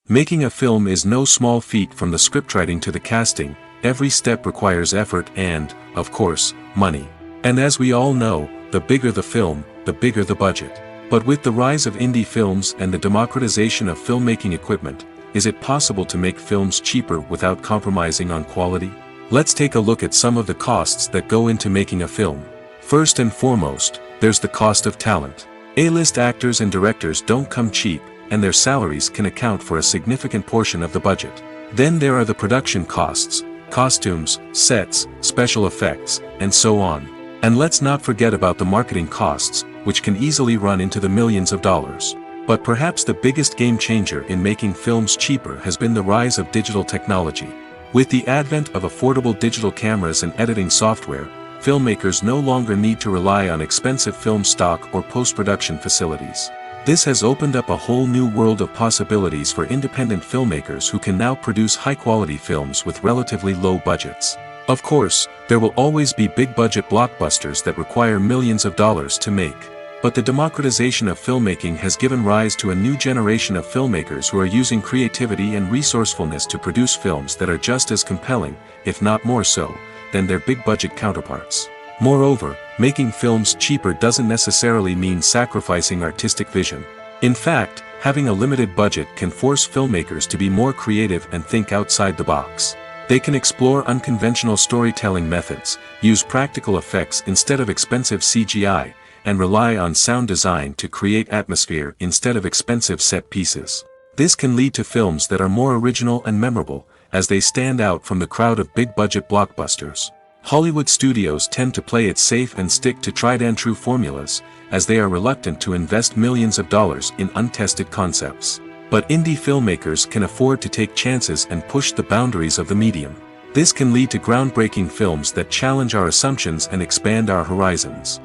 Making a film is no small feat. From the scriptwriting to the casting, every step requires effort and, of course, money. And as we all know, the bigger the film, the bigger the budget. But with the rise of indie films and the democratization of filmmaking equipment, is it possible to make films cheaper without compromising on quality? Let's take a look at some of the costs that go into making a film. First and foremost, there's the cost of talent. A-list actors and directors don't come cheap, and their salaries can account for a significant portion of the budget. Then there are the production costs, costumes, sets, special effects, and so on. And let's not forget about the marketing costs, which can easily run into the millions of dollars. But perhaps the biggest game changer in making films cheaper has been the rise of digital technology. With the advent of affordable digital cameras and editing software, filmmakers no longer need to rely on expensive film stock or post-production facilities. This has opened up a whole new world of possibilities for independent filmmakers who can now produce high-quality films with relatively low budgets. Of course, there will always be big-budget blockbusters that require millions of dollars to make. But the democratization of filmmaking has given rise to a new generation of filmmakers who are using creativity and resourcefulness to produce films that are just as compelling, if not more so, than their big-budget counterparts. Moreover, making films cheaper doesn't necessarily mean sacrificing artistic vision. In fact, having a limited budget can force filmmakers to be more creative and think outside the box. They can explore unconventional storytelling methods, use practical effects instead of expensive CGI, and rely on sound design to create atmosphere instead of expensive set pieces. This can lead to films that are more original and memorable, as they stand out from the crowd of big-budget blockbusters. Hollywood studios tend to play it safe and stick to tried-and-true formulas, as they are reluctant to invest millions of dollars in untested concepts. But indie filmmakers can afford to take chances and push the boundaries of the medium. This can lead to groundbreaking films that challenge our assumptions and expand our horizons.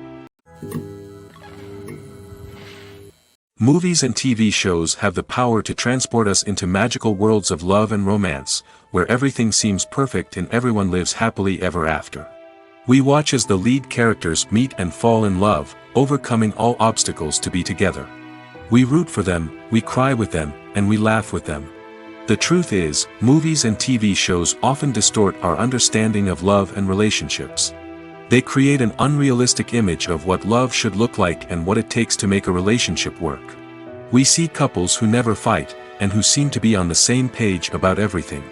Movies and TV shows have the power to transport us into magical worlds of love and romance, where everything seems perfect and everyone lives happily ever after. We watch as the lead characters meet and fall in love, overcoming all obstacles to be together. We root for them, we cry with them, and we laugh with them. The truth is, movies and TV shows often distort our understanding of love and relationships. They create an unrealistic image of what love should look like and what it takes to make a relationship work. We see couples who never fight, and who seem to be on the same page about everything.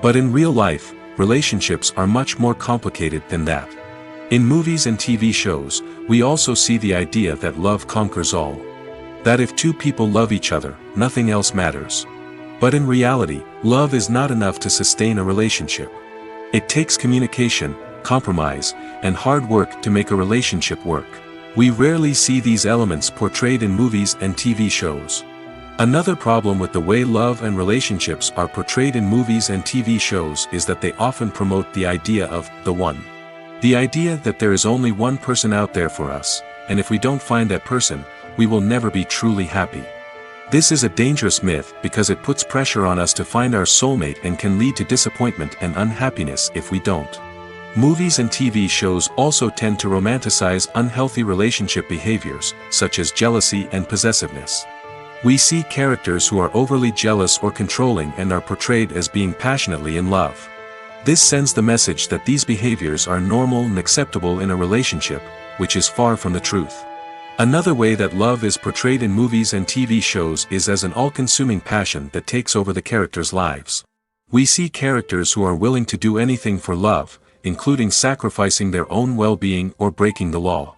But in real life, relationships are much more complicated than that. In movies and TV shows, we also see the idea that love conquers all. That if two people love each other, nothing else matters. But in reality, love is not enough to sustain a relationship. It takes communication, compromise, and hard work to make a relationship work. We rarely see these elements portrayed in movies and TV shows. Another problem with the way love and relationships are portrayed in movies and TV shows is that they often promote the idea of the one. The idea that there is only one person out there for us, and if we don't find that person, we will never be truly happy. This is a dangerous myth because it puts pressure on us to find our soulmate and can lead to disappointment and unhappiness if we don't. Movies and TV shows also tend to romanticize unhealthy relationship behaviors, such as jealousy and possessiveness. We see characters who are overly jealous or controlling and are portrayed as being passionately in love. This sends the message that these behaviors are normal and acceptable in a relationship, which is far from the truth. Another way that love is portrayed in movies and TV shows is as an all-consuming passion that takes over the characters' lives. We see characters who are willing to do anything for love, including sacrificing their own well-being or breaking the law.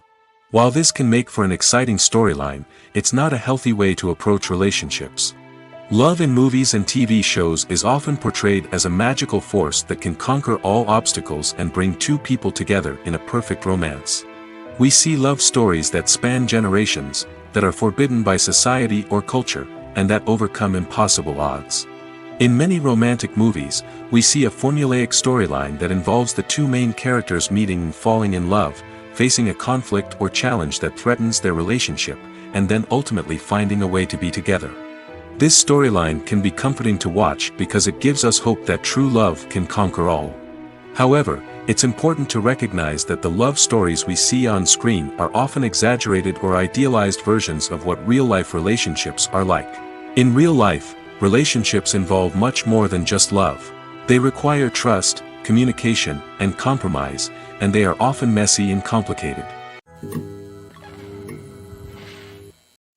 While this can make for an exciting storyline, it's not a healthy way to approach relationships. Love in movies and TV shows is often portrayed as a magical force that can conquer all obstacles and bring two people together in a perfect romance. We see love stories that span generations, that are forbidden by society or culture, and that overcome impossible odds. In many romantic movies, we see a formulaic storyline that involves the two main characters meeting and falling in love, facing a conflict or challenge that threatens their relationship, and then ultimately finding a way to be together. This storyline can be comforting to watch because it gives us hope that true love can conquer all. However, it's important to recognize that the love stories we see on screen are often exaggerated or idealized versions of what real-life relationships are like. In real life, relationships involve much more than just love. They require trust, communication, and compromise, and they are often messy and complicated.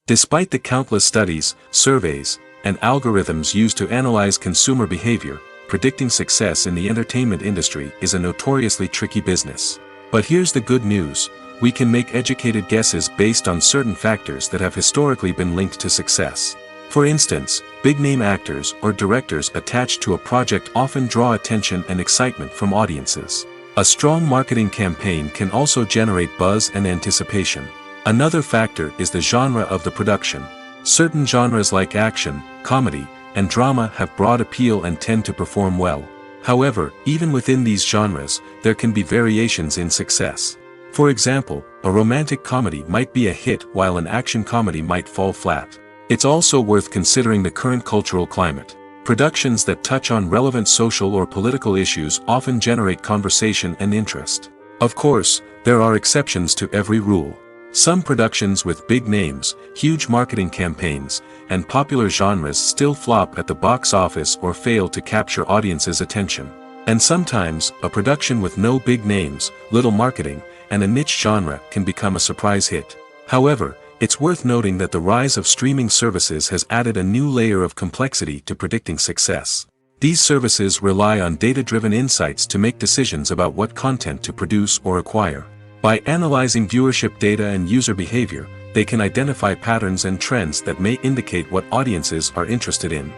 Despite the countless studies, surveys, and algorithms used to analyze consumer behavior, predicting success in the entertainment industry is a notoriously tricky business. But here's the good news: we can make educated guesses based on certain factors that have historically been linked to success. For instance, big-name actors or directors attached to a project often draw attention and excitement from audiences. A strong marketing campaign can also generate buzz and anticipation. Another factor is the genre of the production. Certain genres like action, comedy, and drama have broad appeal and tend to perform well. However, even within these genres, there can be variations in success. For example, a romantic comedy might be a hit while an action comedy might fall flat. It's also worth considering the current cultural climate. Productions that touch on relevant social or political issues often generate conversation and interest. Of course, there are exceptions to every rule. Some productions with big names, huge marketing campaigns, and popular genres still flop at the box office or fail to capture audiences' attention. And sometimes, a production with no big names, little marketing, and a niche genre can become a surprise hit. However, it's worth noting that the rise of streaming services has added a new layer of complexity to predicting success. These services rely on data-driven insights to make decisions about what content to produce or acquire. By analyzing viewership data and user behavior, they can identify patterns and trends that may indicate what audiences are interested in.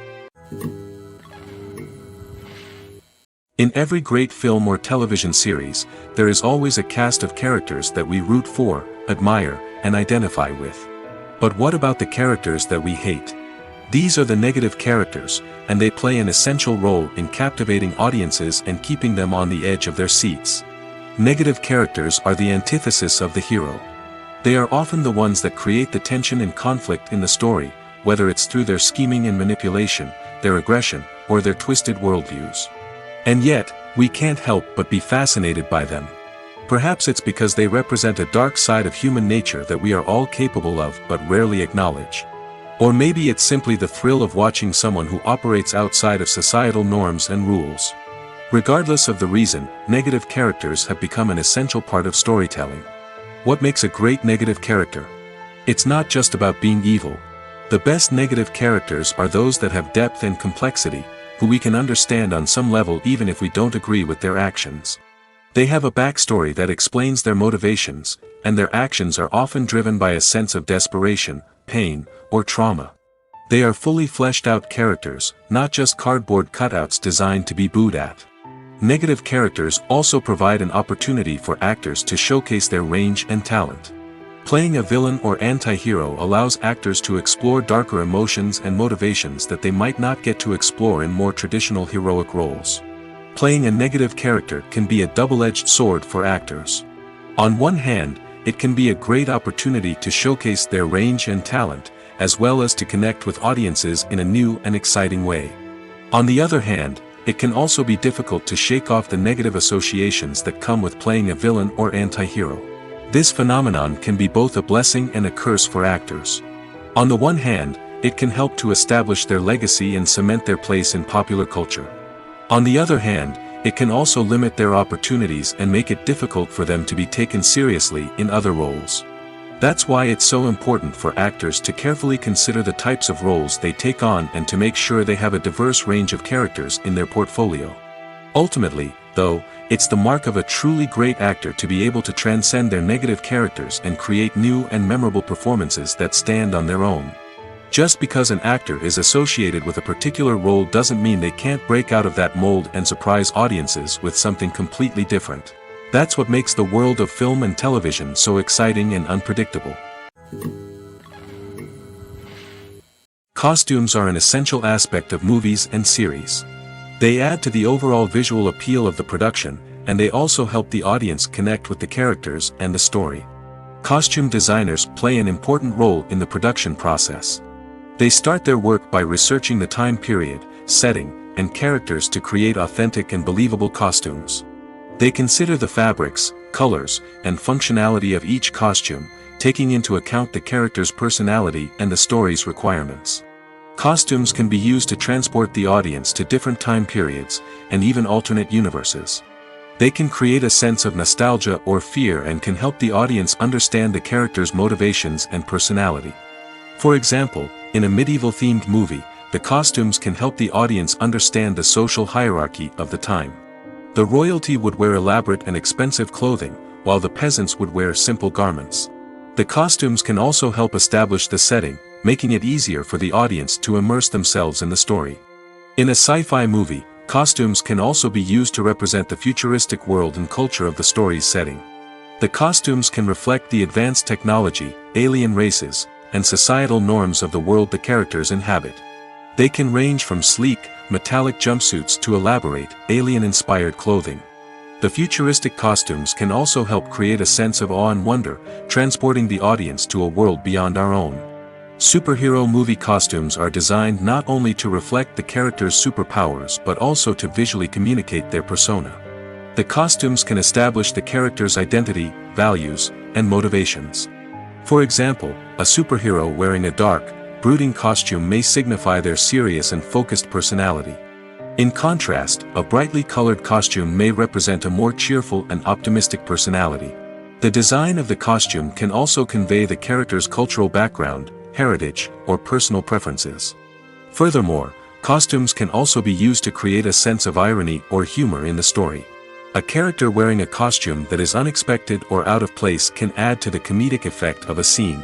In every great film or television series, there is always a cast of characters that we root for, admire, and identify with. But what about the characters that we hate? These are the negative characters, and they play an essential role in captivating audiences and keeping them on the edge of their seats. Negative characters are the antithesis of the hero. They are often the ones that create the tension and conflict in the story, whether it's through their scheming and manipulation, their aggression, or their twisted worldviews. And yet, we can't help but be fascinated by them. Perhaps it's because they represent a dark side of human nature that we are all capable of but rarely acknowledge. Or maybe it's simply the thrill of watching someone who operates outside of societal norms and rules. Regardless of the reason, negative characters have become an essential part of storytelling. What makes a great negative character? It's not just about being evil. The best negative characters are those that have depth and complexity, who we can understand on some level even if we don't agree with their actions. They have a backstory that explains their motivations, and their actions are often driven by a sense of desperation, pain, or trauma. They are fully fleshed out characters, not just cardboard cutouts designed to be booed at. Negative characters also provide an opportunity for actors to showcase their range and talent. Playing a villain or anti-hero allows actors to explore darker emotions and motivations that they might not get to explore in more traditional heroic roles. Playing a negative character can be a double-edged sword for actors. On one hand, it can be a great opportunity to showcase their range and talent, as well as to connect with audiences in a new and exciting way. On the other hand, it can also be difficult to shake off the negative associations that come with playing a villain or anti-hero. This phenomenon can be both a blessing and a curse for actors. On the one hand, it can help to establish their legacy and cement their place in popular culture. On the other hand, it can also limit their opportunities and make it difficult for them to be taken seriously in other roles. That's why it's so important for actors to carefully consider the types of roles they take on and to make sure they have a diverse range of characters in their portfolio. Ultimately, though, it's the mark of a truly great actor to be able to transcend their negative characters and create new and memorable performances that stand on their own. Just because an actor is associated with a particular role doesn't mean they can't break out of that mold and surprise audiences with something completely different. That's what makes the world of film and television so exciting and unpredictable. Costumes are an essential aspect of movies and series. They add to the overall visual appeal of the production, and they also help the audience connect with the characters and the story. Costume designers play an important role in the production process. They start their work by researching the time period, setting, and characters to create authentic and believable costumes. They consider the fabrics, colors, and functionality of each costume, taking into account the character's personality and the story's requirements. Costumes can be used to transport the audience to different time periods, and even alternate universes. They can create a sense of nostalgia or fear and can help the audience understand the character's motivations and personality. For example, in a medieval-themed movie, the costumes can help the audience understand the social hierarchy of the time. The royalty would wear elaborate and expensive clothing, while the peasants would wear simple garments. The costumes can also help establish the setting, making it easier for the audience to immerse themselves in the story. In a sci-fi movie, costumes can also be used to represent the futuristic world and culture of the story's setting. The costumes can reflect the advanced technology, alien races, and societal norms of the world the characters inhabit. They can range from sleek, metallic jumpsuits to elaborate, alien-inspired clothing. The futuristic costumes can also help create a sense of awe and wonder, transporting the audience to a world beyond our own. Superhero movie costumes are designed not only to reflect the character's superpowers but also to visually communicate their persona. The costumes can establish the character's identity, values, and motivations. For example, a superhero wearing a dark, brooding costume may signify their serious and focused personality. In contrast, a brightly colored costume may represent a more cheerful and optimistic personality. The design of the costume can also convey the character's cultural background, heritage, or personal preferences. Furthermore, costumes can also be used to create a sense of irony or humor in the story. A character wearing a costume that is unexpected or out of place can add to the comedic effect of a scene.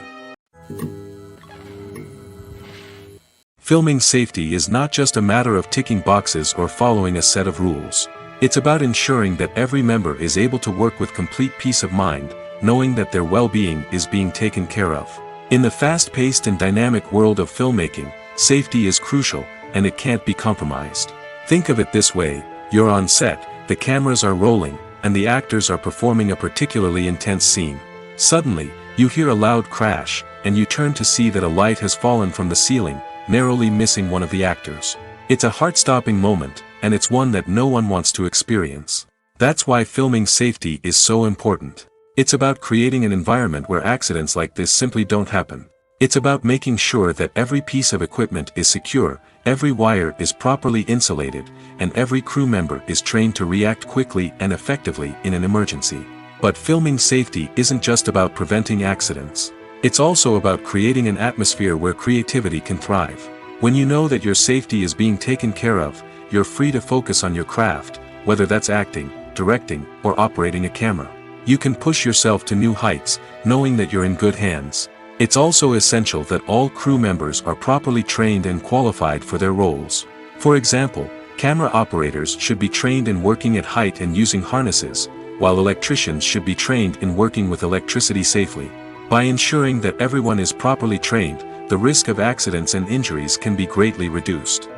Filming safety is not just a matter of ticking boxes or following a set of rules. It's about ensuring that every member is able to work with complete peace of mind, knowing that their well-being is being taken care of. In the fast-paced and dynamic world of filmmaking, safety is crucial, and it can't be compromised. Think of it this way: you're on set, the cameras are rolling, and the actors are performing a particularly intense scene. Suddenly, You hear a loud crash, and you turn to see that a light has fallen from the ceiling, narrowly missing one of the actors. It's a heart-stopping moment, and it's one that no one wants to experience. That's why filming safety is so important. It's about creating an environment where accidents like this simply don't happen. It's about making sure that every piece of equipment is secure, every wire is properly insulated, and every crew member is trained to react quickly and effectively in an emergency. But filming safety isn't just about preventing accidents. It's also about creating an atmosphere where creativity can thrive. When you know that your safety is being taken care of, you're free to focus on your craft, whether that's acting, directing, or operating a camera. You can push yourself to new heights, knowing that you're in good hands. It's also essential that all crew members are properly trained and qualified for their roles. For example, camera operators should be trained in working at height and using harnesses, while electricians should be trained in working with electricity safely. By ensuring that everyone is properly trained, the risk of accidents and injuries can be greatly reduced.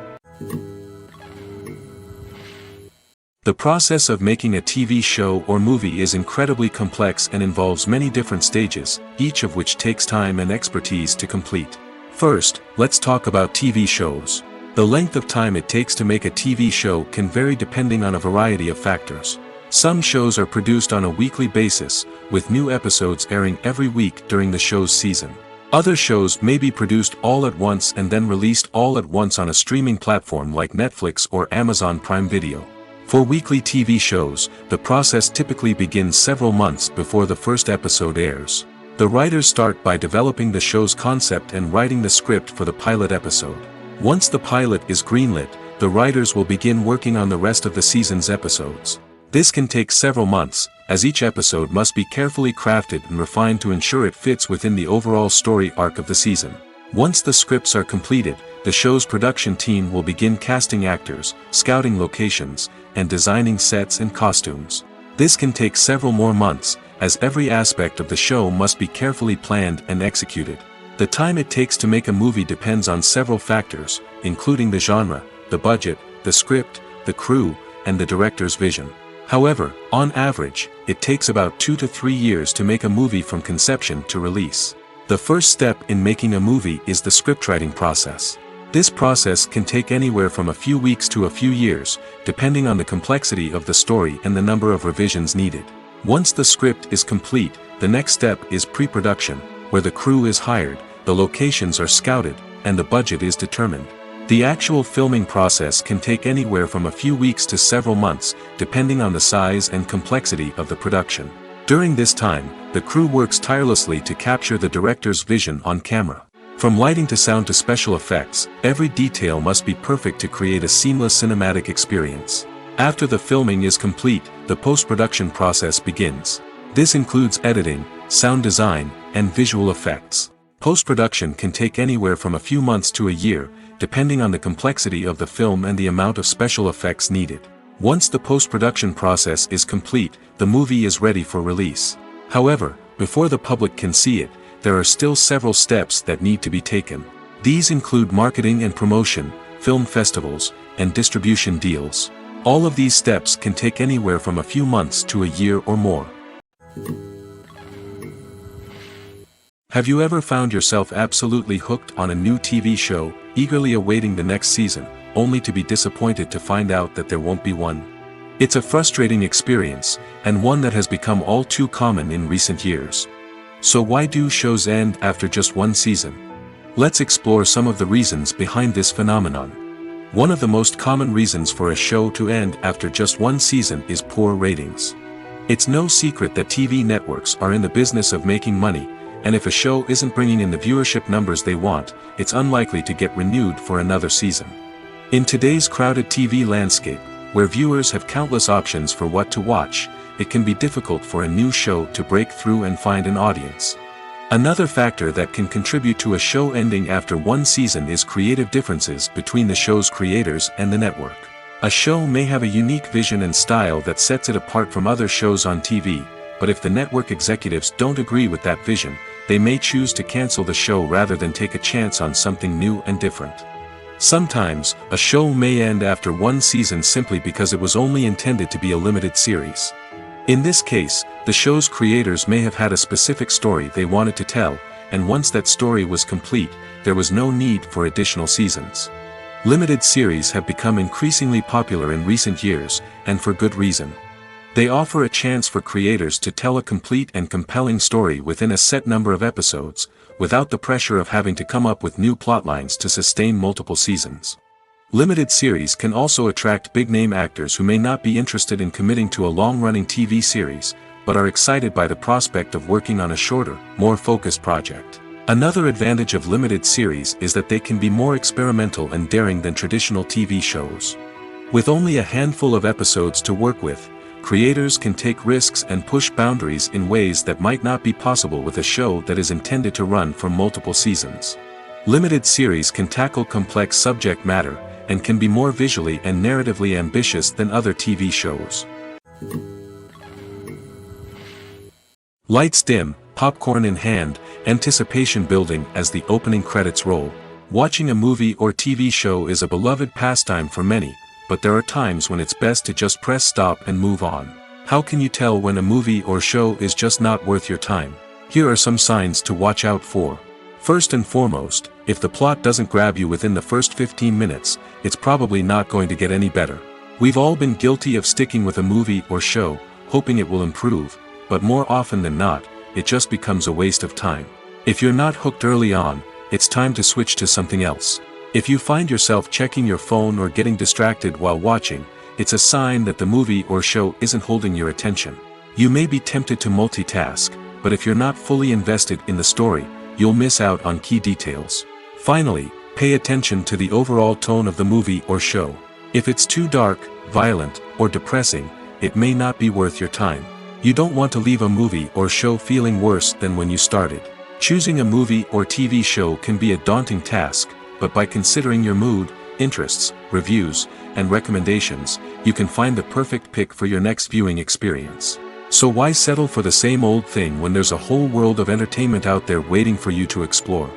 The process of making a TV show or movie is incredibly complex and involves many different stages, each of which takes time and expertise to complete. First, let's talk about TV shows. The length of time it takes to make a TV show can vary depending on a variety of factors. Some shows are produced on a weekly basis, with new episodes airing every week during the show's season. Other shows may be produced all at once and then released all at once on a streaming platform like Netflix or Amazon Prime Video. For weekly TV shows, the process typically begins several months before the first episode airs. The writers start by developing the show's concept and writing the script for the pilot episode. Once the pilot is greenlit, the writers will begin working on the rest of the season's episodes. This can take several months, as each episode must be carefully crafted and refined to ensure it fits within the overall story arc of the season. Once the scripts are completed, the show's production team will begin casting actors, scouting locations, and designing sets and costumes. This can take several more months, as every aspect of the show must be carefully planned and executed. The time it takes to make a movie depends on several factors, including the genre, the budget, the script, the crew, and the director's vision. However, on average, it takes about 2 to 3 years to make a movie from conception to release. The first step in making a movie is the scriptwriting process. This process can take anywhere from a few weeks to a few years, depending on the complexity of the story and the number of revisions needed. Once the script is complete, the next step is pre-production, where the crew is hired, the locations are scouted, and the budget is determined. The actual filming process can take anywhere from a few weeks to several months, depending on the size and complexity of the production. During this time, the crew works tirelessly to capture the director's vision on camera. From lighting to sound to special effects, every detail must be perfect to create a seamless cinematic experience. After the filming is complete, the post-production process begins. This includes editing, sound design, and visual effects. Post-production can take anywhere from a few months to a year, depending on the complexity of the film and the amount of special effects needed. Once the post-production process is complete, the movie is ready for release. However, before the public can see it, there are still several steps that need to be taken. These include marketing and promotion, film festivals, and distribution deals. All of these steps can take anywhere from a few months to a year or more. Have you ever found yourself absolutely hooked on a new TV show, eagerly awaiting the next season, only to be disappointed to find out that there won't be one? It's a frustrating experience, and one that has become all too common in recent years. So why do shows end after just one season? Let's explore some of the reasons behind this phenomenon. One of the most common reasons for a show to end after just one season is poor ratings. It's no secret that TV networks are in the business of making money, and if a show isn't bringing in the viewership numbers they want, it's unlikely to get renewed for another season. In today's crowded TV landscape, where viewers have countless options for what to watch, it can be difficult for a new show to break through and find an audience. Another factor that can contribute to a show ending after one season is creative differences between the show's creators and the network. A show may have a unique vision and style that sets it apart from other shows on TV, but if the network executives don't agree with that vision, they may choose to cancel the show rather than take a chance on something new and different. Sometimes, a show may end after one season simply because it was only intended to be a limited series. In this case, the show's creators may have had a specific story they wanted to tell, and once that story was complete, there was no need for additional seasons. Limited series have become increasingly popular in recent years, and for good reason. They offer a chance for creators to tell a complete and compelling story within a set number of episodes, without the pressure of having to come up with new plotlines to sustain multiple seasons. Limited series can also attract big-name actors who may not be interested in committing to a long-running TV series, but are excited by the prospect of working on a shorter, more focused project. Another advantage of limited series is that they can be more experimental and daring than traditional TV shows. With only a handful of episodes to work with, creators can take risks and push boundaries in ways that might not be possible with a show that is intended to run for multiple seasons. Limited series can tackle complex subject matter, and can be more visually and narratively ambitious than other TV shows. Lights dim, popcorn in hand, anticipation building as the opening credits roll. Watching a movie or TV show is a beloved pastime for many, but there are times when it's best to just press stop and move on. How can you tell when a movie or show is just not worth your time? Here are some signs to watch out for. First and foremost, if the plot doesn't grab you within the first 15 minutes, it's probably not going to get any better. We've all been guilty of sticking with a movie or show, hoping it will improve, but more often than not, it just becomes a waste of time. If you're not hooked early on, it's time to switch to something else. If you find yourself checking your phone or getting distracted while watching, it's a sign that the movie or show isn't holding your attention. You may be tempted to multitask, but if you're not fully invested in the story, you'll miss out on key details. Finally, pay attention to the overall tone of the movie or show. If it's too dark, violent, or depressing, it may not be worth your time. You don't want to leave a movie or show feeling worse than when you started. Choosing a movie or TV show can be a daunting task, but by considering your mood, interests, reviews, and recommendations, you can find the perfect pick for your next viewing experience. So why settle for the same old thing when there's a whole world of entertainment out there waiting for you to explore?